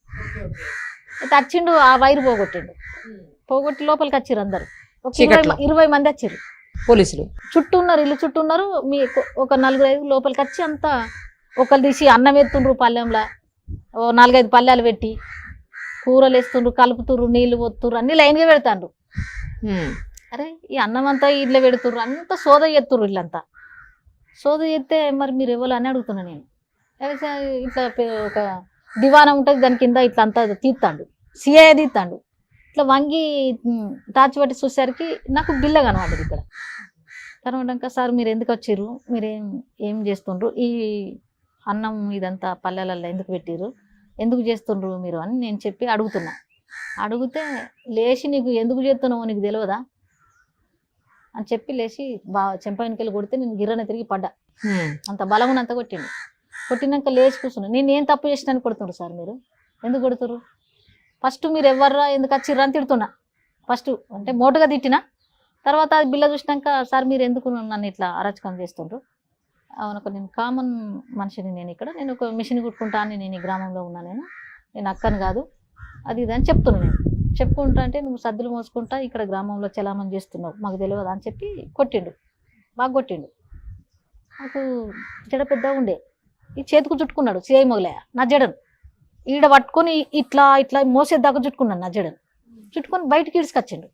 అయితే వచ్చిండు, ఆ వైర్ పోగొట్టి లోపలికి వచ్చిర్రు అందరు. ఒక 20 మంది వచ్చిర్రు పోలీసులు. చుట్టూ ఉన్నారు, ఇల్లు చుట్టూ ఉన్నారు. మీ ఒక 4-5 లోపలికి వచ్చి అంతా ఒకరు తీసి అన్నం ఎత్తుండ్రు పల్లెంలా, 4-5 పల్లెలు పెట్టి కూరలు వేస్తుండ్రు, కలుపుతుర్రు, నీళ్లు పోతుర్రు, అన్ని లైన్గా పెడతాండ్రు. అరే ఈ అన్నం అంతా ఇట్లా పెడుతుర్రు, అంతా సోద చేస్తుర్రు. ఇల్లంతా సోద చేస్తే మరి మీరు ఎవరు అని అడుగుతున్నా నేను. ఇట్లా ఒక దివానం ఉంటుంది, దాని కింద ఇట్లా అంతా తీస్తాడు, సిఐ తీస్తాడు. ఇట్లా వంగి తాచిపట్టి చూసేసరికి నాకు బిల్ల కనబడ్డది. ఇక్కడ కనబడ్డాక సార్ మీరు ఎందుకు వచ్చిర్రు, మీరేం చేస్తుండ్రు, ఈ అన్నం ఇదంతా పల్లెలలో ఎందుకు పెట్టిర్రు, ఎందుకు చేస్తుండ్రు మీరు అని నేను చెప్పి అడుగుతున్నా. అడిగితే లేచి నీకు ఎందుకు చేస్తున్నావో నీకు తెలియదా అని చెప్పి లేచి చెంపాయినకెళ్ళి కొడితే నేను గిర్రన తిరిగి పడ్డా. అంత బలమునంత కొట్టిండు. కొట్టినాక లేచి కూర్చున్నా. నేను ఏం తప్పు చేసినాను కొడుతుండ్రు సార్, మీరు ఎందుకు కొడుతుర్రు, ఫస్ట్ మీరు ఎవర్రా ఎందుకు వచ్చిర్రు అని తిడుతున్నా. ఫస్ట్ అంటే మోటుగా తిట్టినా, తర్వాత అది బిల్ల చూసినాక సార్ మీరు ఎందుకు నన్ను ఇట్లా అరాచకం చేస్తుండ్రు, అవునొక నేను కామన్ మనిషిని, నేను ఒక మిషన్ కుట్టుకుంటా అని నేను ఈ గ్రామంలో ఉన్నా, నేను అక్కను కాదు అది ఇది అని చెప్తున్నా. నేను చెప్పుకుంటా అంటే నువ్వు సద్దులు మోసుకుంటా ఇక్కడ గ్రామంలో చలామణి చేస్తున్నావు, మాకు తెలియదు అని చెప్పి కొట్టిండు, బాగా కొట్టిండు. నాకు జడ పెద్దగా ఉండే, ఈ చేతికి చుట్టుకున్నాడు సిఐ మొగలయ్య నా జడను. ఈడ పట్టుకొని ఇట్లా ఇట్లా మోసేదాకా చుట్టుకున్నాను నా జడను. చుట్టుకొని బయటికి ఇడ్చుకొచ్చిండు.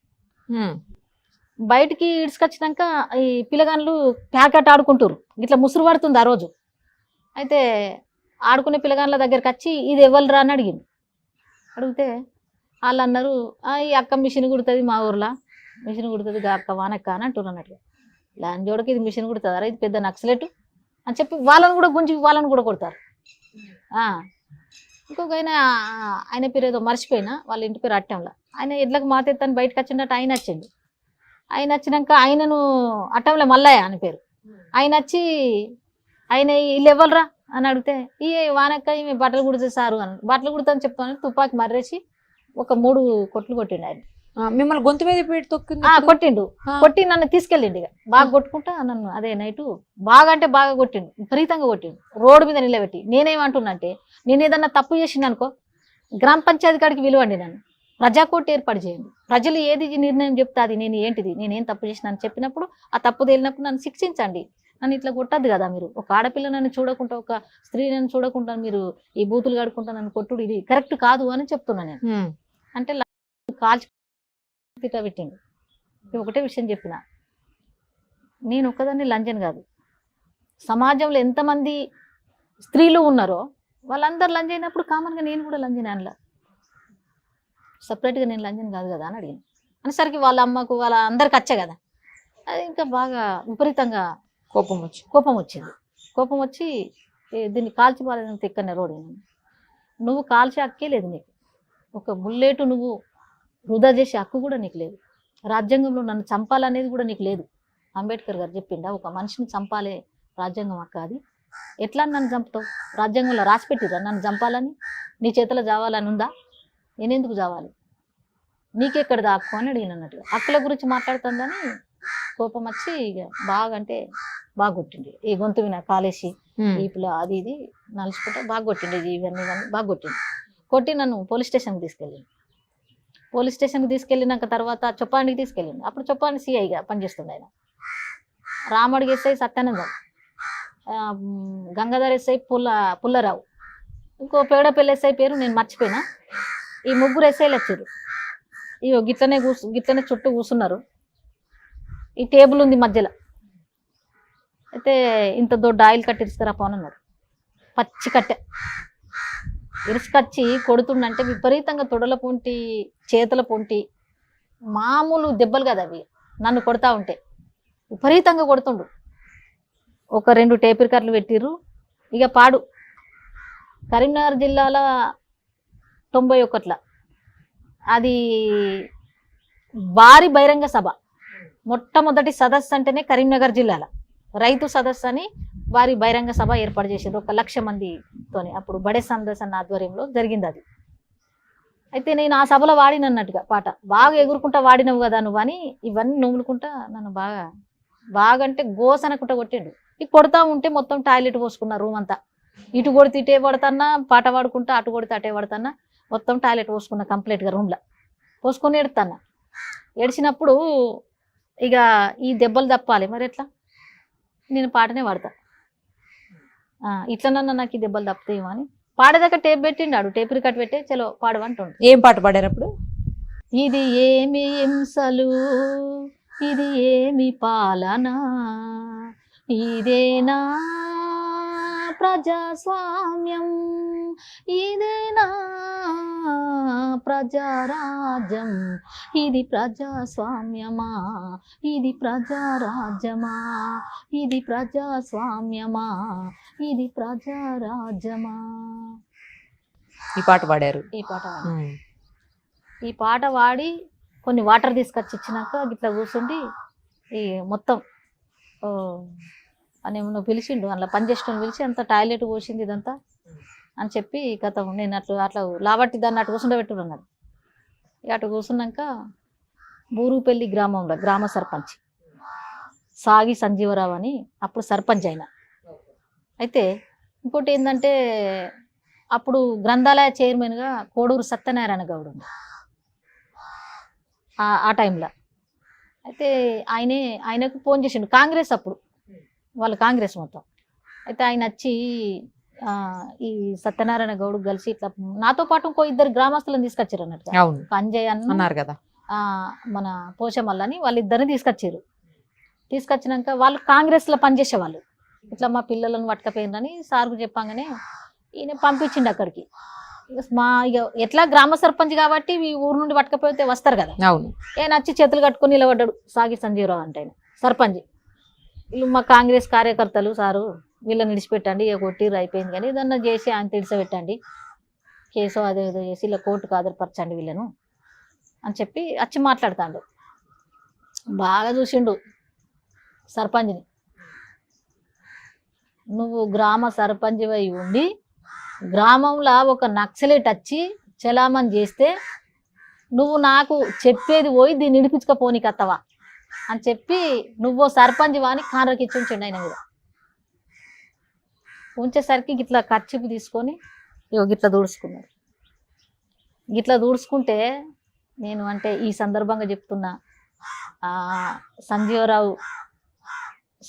బయటికి ఇడ్చుకొచ్చినాక ఈ పిల్లగాళ్ళు ప్యాకెట్ ఆడుకుంటారు, ఇట్లా ముసురు పడుతుంది ఆ రోజు. అయితే ఆడుకునే పిల్లగాళ్ళ దగ్గరికి వచ్చి ఇది ఎవరురా అని అడిగింది. అడిగితే వాళ్ళు అన్నారు ఈ అక్క మిషన్ కుడుతుంది, మా ఊర్లో మిషన్ కుడుతుంది, అక్క వానక్క అని అంటున్నారు. అన్నట్టు లాంజోడకి ఇది మిషన్ కుడుతుందా, ఇది పెద్ద నక్సలెట్ అని చెప్పి వాళ్ళని కూడా గుంజి వాళ్ళని కూడా కొడతారు. ఇంకొక ఆయన పేరు ఏదో మర్చిపోయినా, వాళ్ళ ఇంటి పేరు అట్టంలో. ఆయన ఎడ్లకు మాతెత్తని బయటకు వచ్చిందట. ఆయన వచ్చిండు. ఆయన వచ్చినాక ఆయనను అట్టంలో మల్లయ్య అని పేరు. ఆయన వచ్చి ఆయన వీళ్ళు ఎవరురా అని అడిగితే ఈ వానక్క ఈమె బట్టలు కుడుతుంది సారు అని. బట్టలు కుడుతా అని చెప్తాను తుపాకి మర్రేసి ఒక 3 కొట్లు కొట్టిండు ఆయన. మిమ్మల్ని గొంతు మీద పెట్టి తొక్కిండు, కొట్టిండు. కొట్టి నన్ను తీసుకెళ్ళిండు. ఇక బాగా కొట్టుకుంటా నన్ను అదే నైటు బాగా అంటే బాగా కొట్టిండు, విపరీతంగా కొట్టిండు. రోడ్డు మీద నిలబెట్టి నేనేమంటున్నా అంటే, నేను ఏదన్నా తప్పు చేసింది అనుకో గ్రామ పంచాయతీ కాడికి విలువండి, నన్ను ప్రజాకోర్టు ఏర్పాటు చేయండి, ప్రజలు ఏది నిర్ణయం చెప్తే అది నేను ఏంటిది నేనేం తప్పు చేసిన అని చెప్పినప్పుడు ఆ తప్పు తేలినప్పుడు నన్ను శిక్షించండి. నన్ను ఇట్లా కొట్టద్దు కదా మీరు. ఒక ఆడపిల్ల నన్ను చూడకుండా, ఒక స్త్రీ నన్ను చూడకుండా మీరు ఈ బూతులు కడుకుంటా నన్ను కొట్టుడు ఇది కరెక్ట్ కాదు అని చెప్తున్నా నేను. అంటే కాల్చి పెట్టిండు. ఒకటే విషయం చెప్పిన, నేను ఒక్కదాన్ని లంజన్ కాదు, సమాజంలో ఎంతమంది స్త్రీలు ఉన్నారో వాళ్ళందరూ లంజన్ అయినప్పుడు కామన్గా నేను కూడా లంజన్ అనలా, సపరేట్గా నేను లంజన్ కాదు కదా అని అడిగాను. అనేసరికి వాళ్ళ అమ్మకు వాళ్ళ అందరికి వచ్చా కదా, అది ఇంకా బాగా విపరీతంగా కోపం వచ్చింది. కోపం వచ్చి దీన్ని కాల్చిపోలేదంత ఎక్కడనే రోడ్. నువ్వు కాల్చే హక్కే లేదు నీకు, ఒక బుల్లెట్ నువ్వు వృధా చేసే హక్కు కూడా నీకు లేదు, రాజ్యాంగంలో నన్ను చంపాలనేది కూడా నీకు లేదు. అంబేద్కర్ గారు చెప్పిండా ఒక మనిషిని చంపాలే రాజ్యాంగం అక్క, అది ఎట్లా నన్ను చంపుతావు, రాజ్యాంగంలో రాసి పెట్టిరా నన్ను చంపాలని, నీ చేతిలో చావాలని ఉందా, నేనెందుకు చావాలి, నీకెక్కడ దాక్కు అని అడిగిన అన్నట్టుగా. హక్కుల గురించి మాట్లాడుతుందని కోపం వచ్చి ఇక బాగా అంటే బాగా కొట్టింది. ఈ గొంతు విన కాలేసి ఈపులో అది ఇది నలుచుకుంటే బాగా కొట్టింది, ఇవన్నీ బాగా కొట్టింది. కొట్టి నన్ను పోలీస్ స్టేషన్కి తీసుకెళ్ళింది. పోలీస్ స్టేషన్కి తీసుకెళ్ళినాక తర్వాత చొప్పానికి తీసుకెళ్ళింది. అప్పుడు చొప్పాని సిఐగా పనిచేస్తుంది ఆయన. రామడికి ఎస్ఐ సత్యానందం, గంగాధర్ ఎస్ఐ పుల్లరావు, ఇంకో పేడపల్లి ఎస్ఐ పేరు నేను మర్చిపోయినా. ఈ 3 ఎస్ఐలు వచ్చారు. ఇగో గిట్లనే చుట్టూ కూర్చున్నారు. ఈ టేబుల్ ఉంది మధ్యలో. అయితే ఇంత దొడ్డ ఆయిల్ కట్టి ఇరుసుకురా పోనన్నారు. పచ్చి కట్టె ఇరుసుకొచ్చి కొడుతుండంటే విపరీతంగా తొడల పొంటి, చేతుల పొంటి, మామూలు దెబ్బలు కదా అవి. నన్ను కొడతా ఉంటే విపరీతంగా కొడుతుండు. ఒక 2 టేప్ రికార్డులు పెట్టిర్రు. ఇక పాడు కరీంనగర్ జిల్లాల 91 అది భారీ బహిరంగ సభ. మొట్టమొదటి సదస్సు అంటేనే కరీంనగర్ జిల్లాల రైతు సదస్సు అని భారీ బహిరంగ సభ ఏర్పాటు చేసారు 1,00,000 మందితోని. అప్పుడు బడే సందర్శన ఆధ్వర్యంలో జరిగింది అది. అయితే నేను ఆ సభలో వాడినన్నట్టుగా పాట బాగా ఎగురుకుంటా వాడినవు కదా నువ్వు అని ఇవన్నీ నూములుకుంటా నన్ను బాగా అంటే గోసనకుంటా కొట్టిండు. ఇక కొడతా ఉంటే మొత్తం టాయిలెట్ పోసుకున్న రూమ్ అంతా. ఇటు కొడితే ఇటే పడతాన్నా, పాట పాడుకుంటా, అటు కొడితే అటే పడతాన్నా, మొత్తం టాయిలెట్ పోసుకున్నా కంప్లీట్గా రూమ్లో పోసుకొని ఎడుతాన్నా. ఏడిచినప్పుడు ఇక ఈ దెబ్బలు తప్పాలి మరి ఎట్లా, నేను పాటనే పాడతా. ఇట్లనన్నా నాకు ఈ దెబ్బలు తప్పుతాయేమో అని పాడేదాకా టేప్ పెట్టిండాడు, టేప్ రికార్డ్ పెట్టి చలో పాడమంటుండు. ఏం పాట పాడారు అప్పుడు? ఇది ఏమి హింసలు, ఇది ఏమి పాలన, ఇదేనా ప్రజాస్వామ్యం, ఇదేనా ప్రజారాజ్యం, ఇది ప్రజాస్వామ్యమా, ఇది ప్రజారాజ్యమా, ఇది ప్రజాస్వామ్యమా, ఇది ప్రజారాజ్యమా. ఈ పాట పాడారు. ఈ పాట వాడి కొన్ని వాటర్ తీసుకొచ్చి ఇచ్చినాక ఇట్లా కూర్చుండి ఈ మొత్తం అని ఏమన్నా పిలిచిండు, అందులో పనిచేసిన పిలిచి అంత టాయిలెట్ పోసింది ఇదంతా అని చెప్పి కథ నేను అట్లా లాబట్టి దాన్ని అటు కూర్చుండబెట్టున్నాడు. ఇక అటు కూర్చున్నాక బూరుపల్లి గ్రామంలో గ్రామ సర్పంచ్ సాగి సంజీవరావు అని అప్పుడు సర్పంచ్ అయిన. అయితే ఇంకోటి ఏంటంటే అప్పుడు గ్రంథాలయ చైర్మన్గా కోడూరు సత్యనారాయణ గౌడ్ ఉంది ఆ టైంలో. అయితే ఆయనకు ఫోన్ చేసిండు, కాంగ్రెస్ అప్పుడు వాళ్ళు కాంగ్రెస్ మొత్తం. అయితే ఆయన వచ్చి ఈ సత్యనారాయణ గౌడ్ కలిసి ఇట్లా నాతో పాటు ఇంకో 2 గ్రామస్తులను తీసుకొచ్చారు అన్నట్టు. అంజయ్ అన్నారు కదా, మన పోషమల్లని వాళ్ళిద్దరిని తీసుకొచ్చారు. తీసుకొచ్చినాక వాళ్ళు కాంగ్రెస్లో పనిచేసేవాళ్ళు. ఇట్లా మా పిల్లలను పట్టుకపోయినని సార్కు చెప్పంగానే ఈయన పంపించిండు అక్కడికి. ఇక ఎట్లా గ్రామ సర్పంచ్ కాబట్టి ఈ ఊరు నుండి పట్టుకపోతే వస్తారు కదా. ఆయన వచ్చి చేతులు కట్టుకొని నిలబడ్డాడు సాగి సంజీవరావు అంటే ఆయన సర్పంచ్. వీళ్ళు మా కాంగ్రెస్ కార్యకర్తలు సారు, వీళ్ళని విడిచిపెట్టండి, ఇక కొట్టిర్రు అయిపోయింది, కానీ ఏదన్నా చేసి ఆయన తిడిసబెట్టండి, కేసు అదే ఏదో చేసి ఇలా కోర్టుకు హాజరుపరచండి వీళ్ళను అని చెప్పి వచ్చి మాట్లాడుతాడు. బాగా చూసిండు సర్పంచ్ని. నువ్వు గ్రామ సర్పంచ్ అయి ఉండి గ్రామంలో ఒక నక్సలేట్ వచ్చి చలామణి చేస్తే నువ్వు నాకు చెప్పేది పోయి దీన్ని ఇడిపించుకపోనీకి అత్తవా అని చెప్పి నువ్వు సర్పంచ్ వాని కాండ్రకి ఇచ్చి ఉంచండి ఆయన మీద. ఉంచేసరికి గిట్లా ఖర్చుపు తీసుకొని గిట్లా దూడుచుకున్నాడు. గిట్లా దూడుచుకుంటే నేను అంటే ఈ సందర్భంగా చెప్తున్నా, సంజీవరావు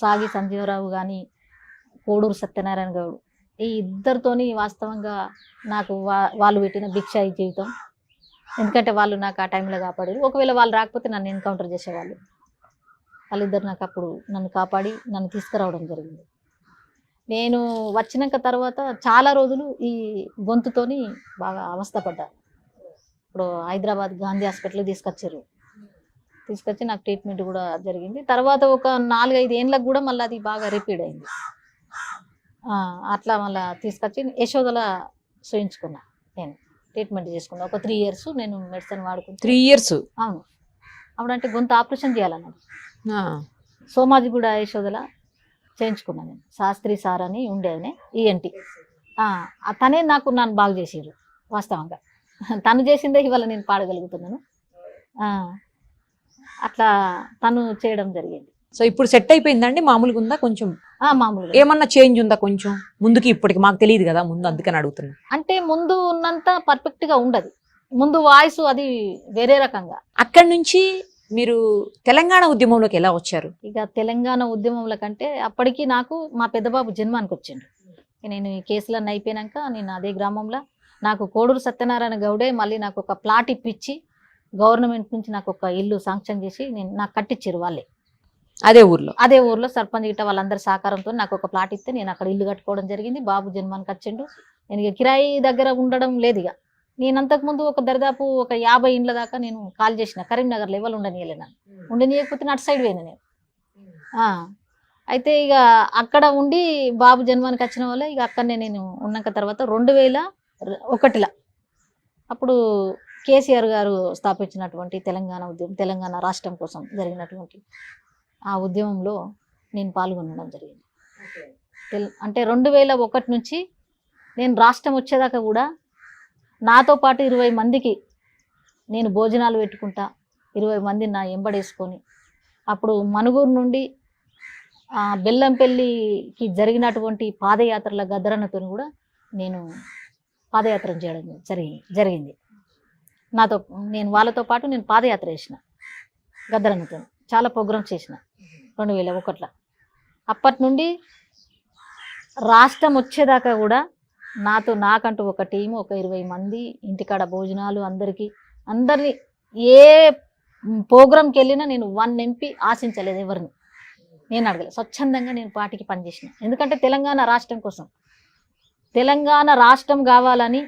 సాగి సంజీవరావు కానీ కోడూరు సత్యనారాయణ గౌడ్ ఈ ఇద్దరితోని వాస్తవంగా నాకు వాళ్ళు పెట్టిన భిక్ష ఈ జీవితం. ఎందుకంటే వాళ్ళు నాకు ఆ టైంలో కాపాడారు. ఒకవేళ వాళ్ళు రాకపోతే నన్ను ఎన్కౌంటర్ చేసేవాళ్ళు. వాళ్ళిద్దరు నాకు అప్పుడు నన్ను కాపాడి నన్ను తీసుకురావడం జరిగింది. నేను వచ్చినాక తర్వాత చాలా రోజులు ఈ గొంతుతోని బాగా అవస్థపడ్డా. ఇప్పుడు హైదరాబాద్ గాంధీ హాస్పిటల్కి తీసుకొచ్చి నాకు ట్రీట్మెంట్ కూడా జరిగింది. తర్వాత ఒక 4-5 ఏళ్ళకు కూడా మళ్ళీ అది బాగా రిపీట్ అయింది. అట్లా మళ్ళీ తీసుకొచ్చి యశోదల చూయించుకున్నా, నేను ట్రీట్మెంట్ చేసుకున్నా. ఒక 3 years నేను మెడిసిన్ వాడుకున్నా. 3 years? అవును. అప్పుడంటే గొంతు ఆపరేషన్ చేయాలన్నది. సోమాజిగూడ యశోదల చేయించుకున్నాను నేను. శాస్త్రి సార్ అని ఉండేది ఈఎన్టీ. తనే నన్ను బాగు చేసారు వాస్తవంగా. తను చేసిందే ఇవాళ నేను పాడగలుగుతున్నాను. అట్లా తను చేయడం జరిగింది. సో ఇప్పుడు సెట్ అయిపోయిందండి? మామూలుగా ఉందా కొంచెం? మామూలుగా. ఏమన్నా చేంజ్ ఉందా కొంచెం ముందుకి ఇప్పటికి? మాకు తెలియదు కదా ముందు, అందుకని అడుగుతున్నా. అంటే ముందు ఉన్నంత పర్ఫెక్ట్ గా ఉండదు. ముందు వాయిస్ అది వేరే రకంగా. అక్కడి నుంచి మీరు తెలంగాణ ఉద్యమంలోకి ఎలా వచ్చారు? ఇక తెలంగాణ ఉద్యమంలో కంటే అప్పటికి నాకు మా పెద్దబాబు జన్మానికి వచ్చిండు. నేను ఈ కేసులన్నీ అయిపోయినాక నేను అదే గ్రామంలో నాకు కోడూరు సత్యనారాయణ గౌడే మళ్ళీ నాకు ఒక ప్లాట్ ఇప్పించి గవర్నమెంట్ నుంచి నాకు ఒక ఇల్లు శాంక్షన్ చేసి నాకు కట్టించారు వాళ్ళే. అదే ఊర్లో సర్పంచ్ గిట్ట వాళ్ళందరి సహకారంతో నాకు ఒక ప్లాట్ ఇస్తే నేను అక్కడ ఇల్లు కట్టుకోవడం జరిగింది. బాబు జన్మానికి వచ్చిండు. నేను ఇక కిరాయి దగ్గర ఉండడం లేదు. ఇక నేను అంతకుముందు ఒక దరిదాపు ఒక 50 ఇండ్ల దాకా నేను కాల్ చేసిన. కరీంనగర్లో ఎవరు ఉండనియలేనా, ఉండనియకపోతే అటు సైడ్ పోయినా నేను. అయితే ఇక అక్కడ ఉండి బాబు జన్మానికి వచ్చిన వల్ల ఇక అక్కడనే నేను ఉన్నాక తర్వాత 2001లో అప్పుడు కేసీఆర్ గారు స్థాపించినటువంటి తెలంగాణ ఉద్యమం, తెలంగాణ రాష్ట్రం కోసం జరిగినటువంటి ఆ ఉద్యమంలో నేను పాల్గొనడం జరిగింది. అంటే 2001 నుంచి నేను రాష్ట్రం వచ్చేదాకా కూడా నాతో పాటు 20 మందికి నేను భోజనాలు పెట్టుకుంటా, 20 మందిని నా ఎంబడేసుకొని అప్పుడు మనుగూరు నుండి బెల్లంపల్లికి జరిగినటువంటి పాదయాత్రల గద్దరన్నతో కూడా నేను పాదయాత్ర చేయడం జరిగింది. నేను వాళ్ళతో పాటు నేను పాదయాత్ర చేసిన గద్దరన్నతో, చాలా ప్రోగ్రామ్స్ చేసిన 2001లో. అప్పటి నుండి రాష్ట్రం వచ్చేదాకా కూడా నాకంటూ ఒక టీము, ఒక 20 మంది, ఇంటికాడ భోజనాలు, అందరినీ ఏ ప్రోగ్రాంకి వెళ్ళినా నేను 1 MP ఆశించలేదు, ఎవరిని నేను అడగలేదు. స్వచ్ఛందంగా నేను పార్టీకి పనిచేసిన. ఎందుకంటే తెలంగాణ రాష్ట్రం కోసం, తెలంగాణ రాష్ట్రం కావాలని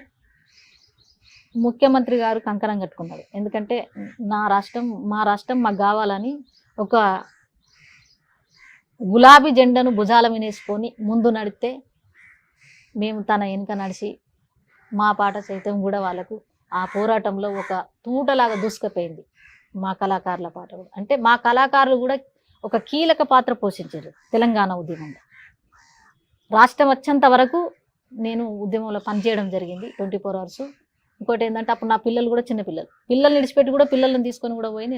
ముఖ్యమంత్రి గారు కంకణం కట్టుకున్నాడు. ఎందుకంటే మా రాష్ట్రం మాకు కావాలని ఒక గులాబీ జెండాను భుజాల వినేసుకొని ముందు నడిస్తే మేము తన వెనుక నడిచి మా పాట సైతం కూడా వాళ్ళకు ఆ పోరాటంలో ఒక తూటలాగా దూసుకుపోయింది. మా కళాకారుల పాట కూడా, అంటే మా కళాకారులు కూడా ఒక కీలక పాత్ర పోషించారు తెలంగాణ ఉద్యమంలో. రాష్ట్రం వచ్చేంత వరకు నేను ఉద్యమంలో పనిచేయడం జరిగింది 24 hours. ఇంకోటి ఏంటంటే అప్పుడు నా పిల్లలు కూడా చిన్న పిల్లల్ని విడిచిపెట్టి కూడా పిల్లల్ని తీసుకొని కూడా పోయి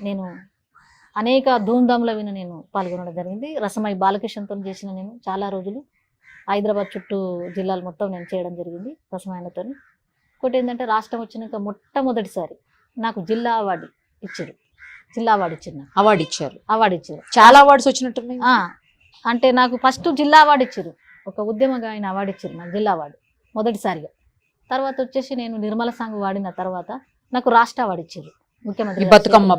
నేను అనేక ధూమ్ధాంలో నేను పాల్గొనడం జరిగింది. రసమై బాలకృష్ణతో చేసిన నేను చాలా రోజులు హైదరాబాద్ చుట్టూ జిల్లాలు మొత్తం నేను చేయడం జరిగింది రసమైనతో. ఇంకోటి ఏంటంటే రాష్ట్రం వచ్చినాక మొట్టమొదటిసారి నాకు జిల్లా అవార్డు ఇచ్చారు. అవార్డు ఇచ్చారు. చాలా అవార్డ్స్ వచ్చినట్టున్నాయి. అంటే నాకు ఫస్ట్ జిల్లా అవార్డు ఇచ్చారు, ఒక ఉద్యమంగా ఆయన అవార్డు ఇచ్చారు నాకు, జిల్లా అవార్డు మొదటిసారిగా. తర్వాత వచ్చేసి నేను నిర్మల సాంగ్ వాడిన తర్వాత నాకు రాష్ట్ర అవార్డు ఇచ్చారు ముఖ్యమంత్రి. బతుకమ్మ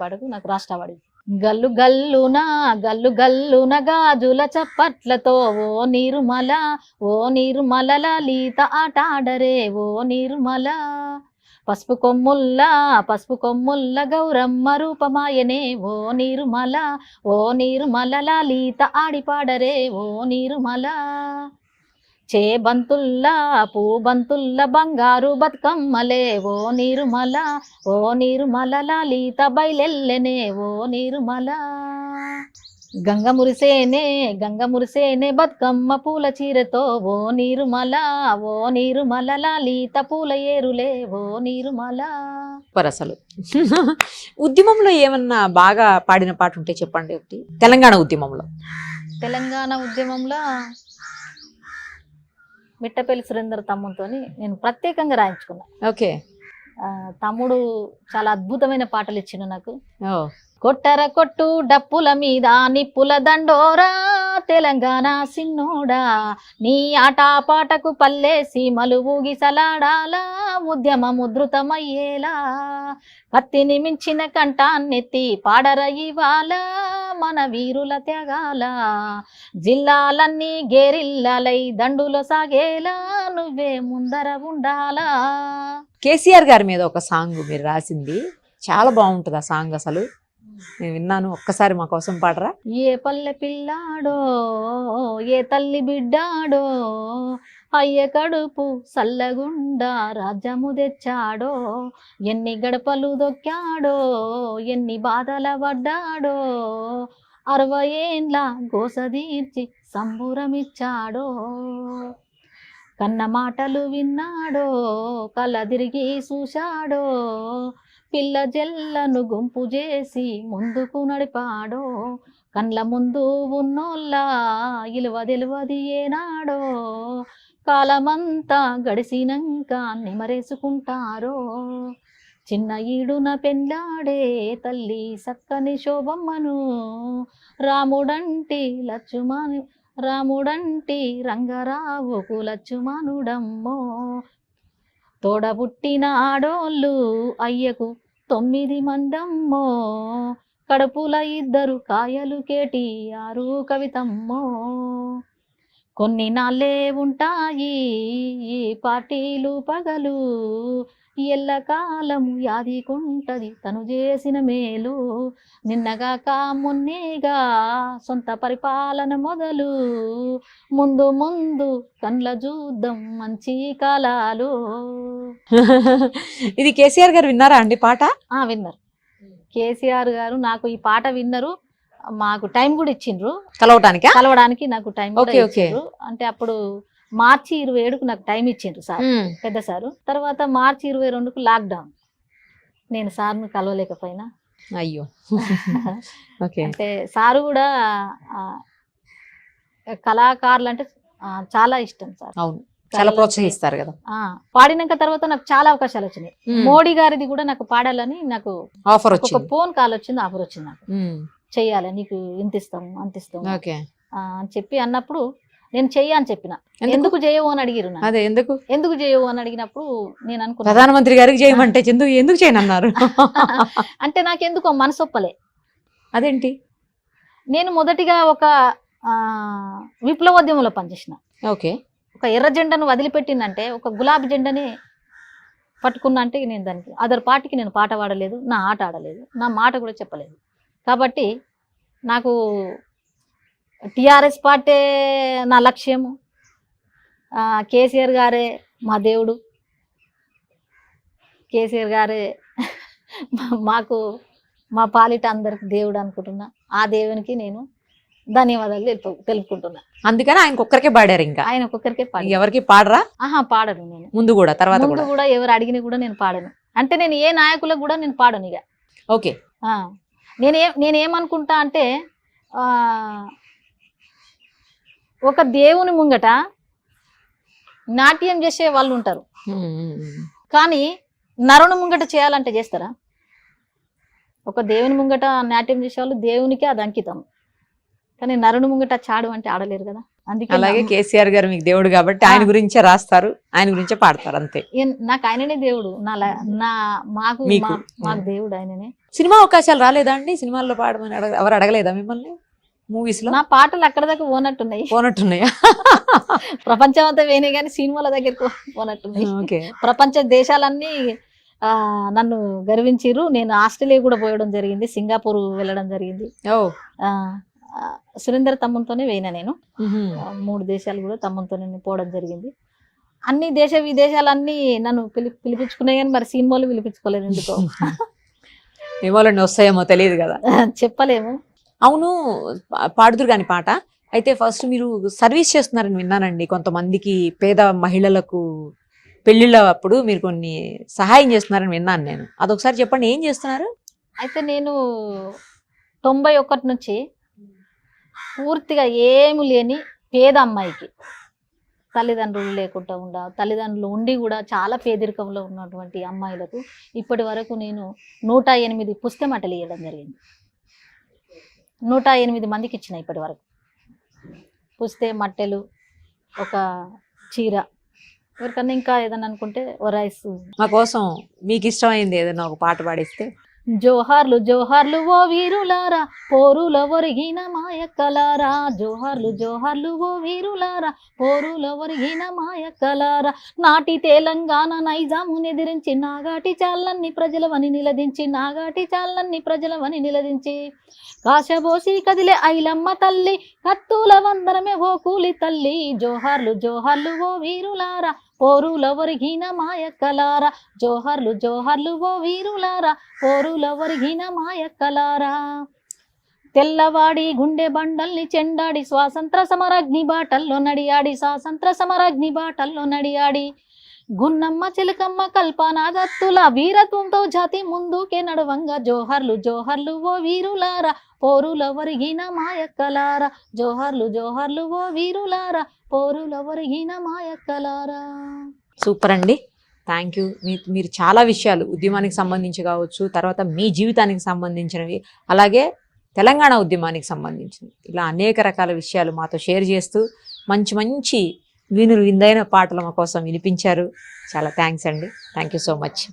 పాటకు నాకు రాష్ట్ర అవార్డు. గల్లు గల్లున గాజుల చప్పట్లతో ఓ నీరుమల లలిత ఆటాడరే ఓ నీరుమల, పసుపు కొమ్ముల్ల గౌరమ్మ రూపమాయనే ఓ నీరుమల లలిత ఆడిపాడరే ఓ నీరుమల, చేబంతుల్లా పూబంతుల్ల బంగారు బతుకమ్మలే ఓ నీరుమల లలిత బయలెల్లెనే ఓ నీరుమల, గంగ మురిసేనే బతుకమ్మ పూల చీరతో ఓ నీరుమల లలిత పూల ఏరులే ఓ నీరుమల. అసలు ఉద్యమంలో ఏమన్నా బాగా పాడిన పాట ఉంటే చెప్పండి ఒకటి. తెలంగాణ ఉద్యమంలో మిట్టపల్లి సురేందర్ తమ్ముతో నేను ప్రత్యేకంగా రాయించుకున్నా. ఓకే. తమ్ముడు చాలా అద్భుతమైన పాటలు ఇచ్చిండు నాకు. కొట్టర కొట్టు డప్పుల మీద నిప్పుల దండోరా తెలంగాణ సిన్నోడా, నీ ఆట పాటకు పల్లెసి మలువుగి సలాడాలా ఉద్యమ ముద్రుతమయ్యేలా, కత్తిని మించిన కంఠాన్నెత్తి పాడర ఇవాళ మన వీరుల త్యాగాల, జిల్లాలన్నీ గేరిల్లలై దండులో సాగేలా నువ్వే ముందర ఉండాలా. కేసీఆర్ గారి మీద ఒక సాంగ్ మీరు రాసింది, చాలా బాగుంటుంది ఆ సాంగ్. అసలు నేను విన్నాను, ఒక్కసారి మా కోసం పాడరా. ఏ పల్లె పిల్లాడో ఏ తల్లి బిడ్డాడో అయ్య కడుపు సల్లగుండా రాజ్యము తెచ్చాడో, ఎన్ని గడపలు దొక్కాడో ఎన్ని బాధల పడ్డాడో, 60 ఏండ్ల గోసదీర్చి సంబురమిచ్చాడో, కన్న మాటలు విన్నాడో కళ్ళ తిరిగి చూశాడో, పిల్ల జల్లను గుంపు చేసి ముందుకు నడిపాడో, కండ్ల ముందు ఉన్నోళ్ళ ఇలువ తెలివది ఏనాడో, కాలమంతా గడిసినాక నిమరేసుకుంటారో, చిన్న ఈడున పెండ్లాడే తల్లి సక్కని శోభమ్మను, రాముడంటి రంగరావుకు లచ్చుమానుడమ్మో, తోడబుట్టిన ఆడోళ్ళు అయ్యకు 9 మందమ్మో, కడుపుల 2 కాయలు కేటీఆర్ కవితమ్మో, కొన్ని నాళ్ళే ఉంటాయి ఈ పార్టీలు పగలు, ఎల్లకాలము యాదికుంటది తను చేసిన మేలు, నిన్నగాక మొన్నేగా సొంత పరిపాలన మొదలు, ముందు ముందు కండ్ల చూద్దాం మంచి కాలాలు. ఇది కేసీఆర్ గారు విన్నారా అండి పాట? విన్నారు. కేసీఆర్ గారు నాకు ఈ పాట విన్నరు, మాకు టైం కూడా ఇచ్చిండ్రు కలవడానికి. నాకు టైం కూడా ఇచ్చిండ్రు. అంటే అప్పుడు మార్చి 27కు నాకు టైం ఇచ్చిండ్రు సార్, పెద్ద సారు. తర్వాత మార్చి 22కు లాక్డౌన్. నేను సార్ను కలవలేకపోయినా. అయ్యో. అంటే సారు కూడా కళాకారులు అంటే చాలా ఇష్టం సార్. అవును, చాలా ప్రోత్సహిస్తారు కదా. పాడినాక తర్వాత నాకు చాలా అవకాశాలు వచ్చినాయి. మోడీ గారిది కూడా నాకు పాడాలని నాకు ఆఫర్ ఒక ఫోన్ కాల్ వచ్చింది, ఆఫర్ వచ్చింది నాకు. చెయ్యాలి, నీకు ఇంత ఇస్తాము అంత ఇస్తాము అని చెప్పి అన్నప్పుడు నేను చెయ్య అని చెప్పిన. ఎందుకు చేయవు అని అడిగిరు. అదే ఎందుకు చేయవు అని అడిగినప్పుడు నేను అనుకున్నా ప్రధానమంత్రి గారికి చేయమంటే ఎందుకు చేయనన్నారు. అంటే నాకెందుకో మనసు ఒప్పలే. అదేంటి? నేను మొదటిగా ఒక విప్లవోద్యమంలో పనిచేసిన. ఓకే. ఒక ఎర్ర జెండాను వదిలిపెట్టిందంటే, ఒక గులాబీ జెండాని పట్టుకున్నా అంటే నేను దానికి అదర్ పార్టీకి నేను పాట పాడలేదు, నా ఆట ఆడలేదు, నా మాట కూడా చెప్పలేదు. కాబట్టి నాకు టిఆర్ఎస్ పార్టీ నా లక్ష్యము, కేసీఆర్ గారే మా దేవుడు, కేసీఆర్ గారే మాకు మా పాలిట అందరికి దేవుడు అనుకుంటున్నా. ఆ దేవునికి నేను ధన్యవాదాలు తెలుపుకుంటున్నా. అందుకని ఆయన ఒక్కరికే పాడారు? ఇంకా ఆయన ఒక్కరికే పాడారు, ఎవరికి పాడరా? పాడను నేను. ముందు కూడా తర్వాత కూడా ఎవరు అడిగినా కూడా నేను పాడను. అంటే నేను ఏ నాయకులకు కూడా నేను పాడను ఇక. ఓకే. నేనేమనుకుంటా అంటే ఒక దేవుని ముంగట నాట్యం చేసే వాళ్ళు ఉంటారు, కానీ నరుని ముంగట చేయాలంటే చేస్తారా? ఒక దేవుని ముంగట నాట్యం చేసే వాళ్ళు దేవునికి అది అంకితం, కానీ నరుని ముంగట చాడు అంటే ఆడలేరు కదా. అందుకే అలాగే కేసీఆర్ గారు మీకు దేవుడు కాబట్టి ఆయన గురించే రాస్తారు, ఆయన గురించే పాడతారు అంతే. నాకు ఆయననే దేవుడు, మాకు దేవుడు ఆయననే. సినిమా అవకాశాలు రాలేదా అండి? సినిమాల్లో పాడమని ఎవరు అడగలేదా మిమ్మల్ని? మూవీస్ లో నా పాటలు అక్కడ దాకా పోనట్టున్నాయా? ప్రపంచం అంతా వేనే కానీ సినిమాల దగ్గరకు పోనట్టున్నాయి. ప్రపంచ దేశాలన్నీ నన్ను గర్వించిరు. నేను ఆస్ట్రేలియా కూడా పోయడం జరిగింది, సింగపూర్ వెళ్ళడం జరిగింది. సురేందర్ తమ్ముతోనే పోయినా నేను. 3 దేశాలు కూడా తమ్ముతోనే పోవడం జరిగింది. అన్ని దేశ విదేశాలన్నీ నన్ను పిలిపించుకున్నాయి, కానీ మరి సినిమాలు పిలిపించుకోలేదు. ఎందుకో ఏమోలండి, వస్తాయేమో తెలియదు కదా, చెప్పలేము. అవును, పాడుదురు కాని పాట అయితే ఫస్ట్ మీరు సర్వీస్ చేస్తున్నారని విన్నానండి. కొంతమందికి పేద మహిళలకు పెళ్లిళ్ళ అప్పుడు మీరు కొన్ని సహాయం చేస్తున్నారని విన్నాను నేను. అదొకసారి చెప్పండి, ఏం చేస్తున్నారు? అయితే నేను 91 నుంచి పూర్తిగా ఏమి లేని పేద అమ్మాయికి, తల్లిదండ్రులు లేకుండా తల్లిదండ్రులు ఉండి కూడా చాలా పేదరికంలో ఉన్నటువంటి అమ్మాయిలకు ఇప్పటి వరకు నేను 108 పుస్తమటలు ఇవ్వడం జరిగింది. 108 మందికి ఇచ్చిన ఇప్పటి వరకు. పుస్తే మట్టెలు, ఒక చీర, ఎవరికన్నా ఇంకా ఏదన్నా అనుకుంటే ఓ రైస్. మా కోసం మీకు ఇష్టమైంది ఏదైనా ఒక పాట పాడిస్తే. జోహార్లు జోహార్లు ఓ వీరులారా, పోరుల ఒరిగిన మాయక్కలారా. జోహార్లు జోహార్లు ఓ వీరులారా, పోరుల ఒరిగిన మాయక్కలారా. నాటి తెలంగాణ నైజాముని ఎదిరించి, నాగాటి చాలన్ని ప్రజలవని నిలదించి, నాగాటి చాలన్ని ప్రజలవని నిలదించి, కాశబోసి కదిలే ఐలమ్మ తల్లి, కత్తుల వందనమే ఓ కూలి తల్లి. జోహార్లు జోహార్లు ఓ వీరులారా, పోరుల ఒరిగిన మాయక్కలారా. జోహార్లు జోహార్లు ఓ వీరులారా, పోరుల ఒరిగిన మాయక్కలారా. తెల్లవాడి గుండె బండల్ని చెండాడి, స్వాతంత్ర సమరాగ్ని బాటల్లో నడియాడి, స్వాతంత్ర సమరాగ్ని బాటల్లో నడియాడి, గున్నమ్మ చిలకమ్మ కల్పనా దత్తుల వీరత్వంతో జాతి ముందుకే నడవంగా. జోహార్లు జోహార్లు ఓ వీరులారా, పోరుల ఒరిగిన మాయక్కలారా. జోహార్లు జోహార్లు ఓ వీరులారా, పోరుల ఒరిగిన మాయక్కలారా. సూపర్ అండి, థ్యాంక్ యూ. మీరు చాలా విషయాలు ఉద్యమానికి సంబంధించి కావచ్చు, తర్వాత మీ జీవితానికి సంబంధించినవి, అలాగే తెలంగాణ ఉద్యమానికి సంబంధించినవి, ఇలా అనేక రకాల విషయాలు మాతో షేర్ చేస్తూ మంచి మంచి విందైన పాటలు మా కోసం వినిపించారు. చాలా థ్యాంక్స్ అండి. Thank you so much.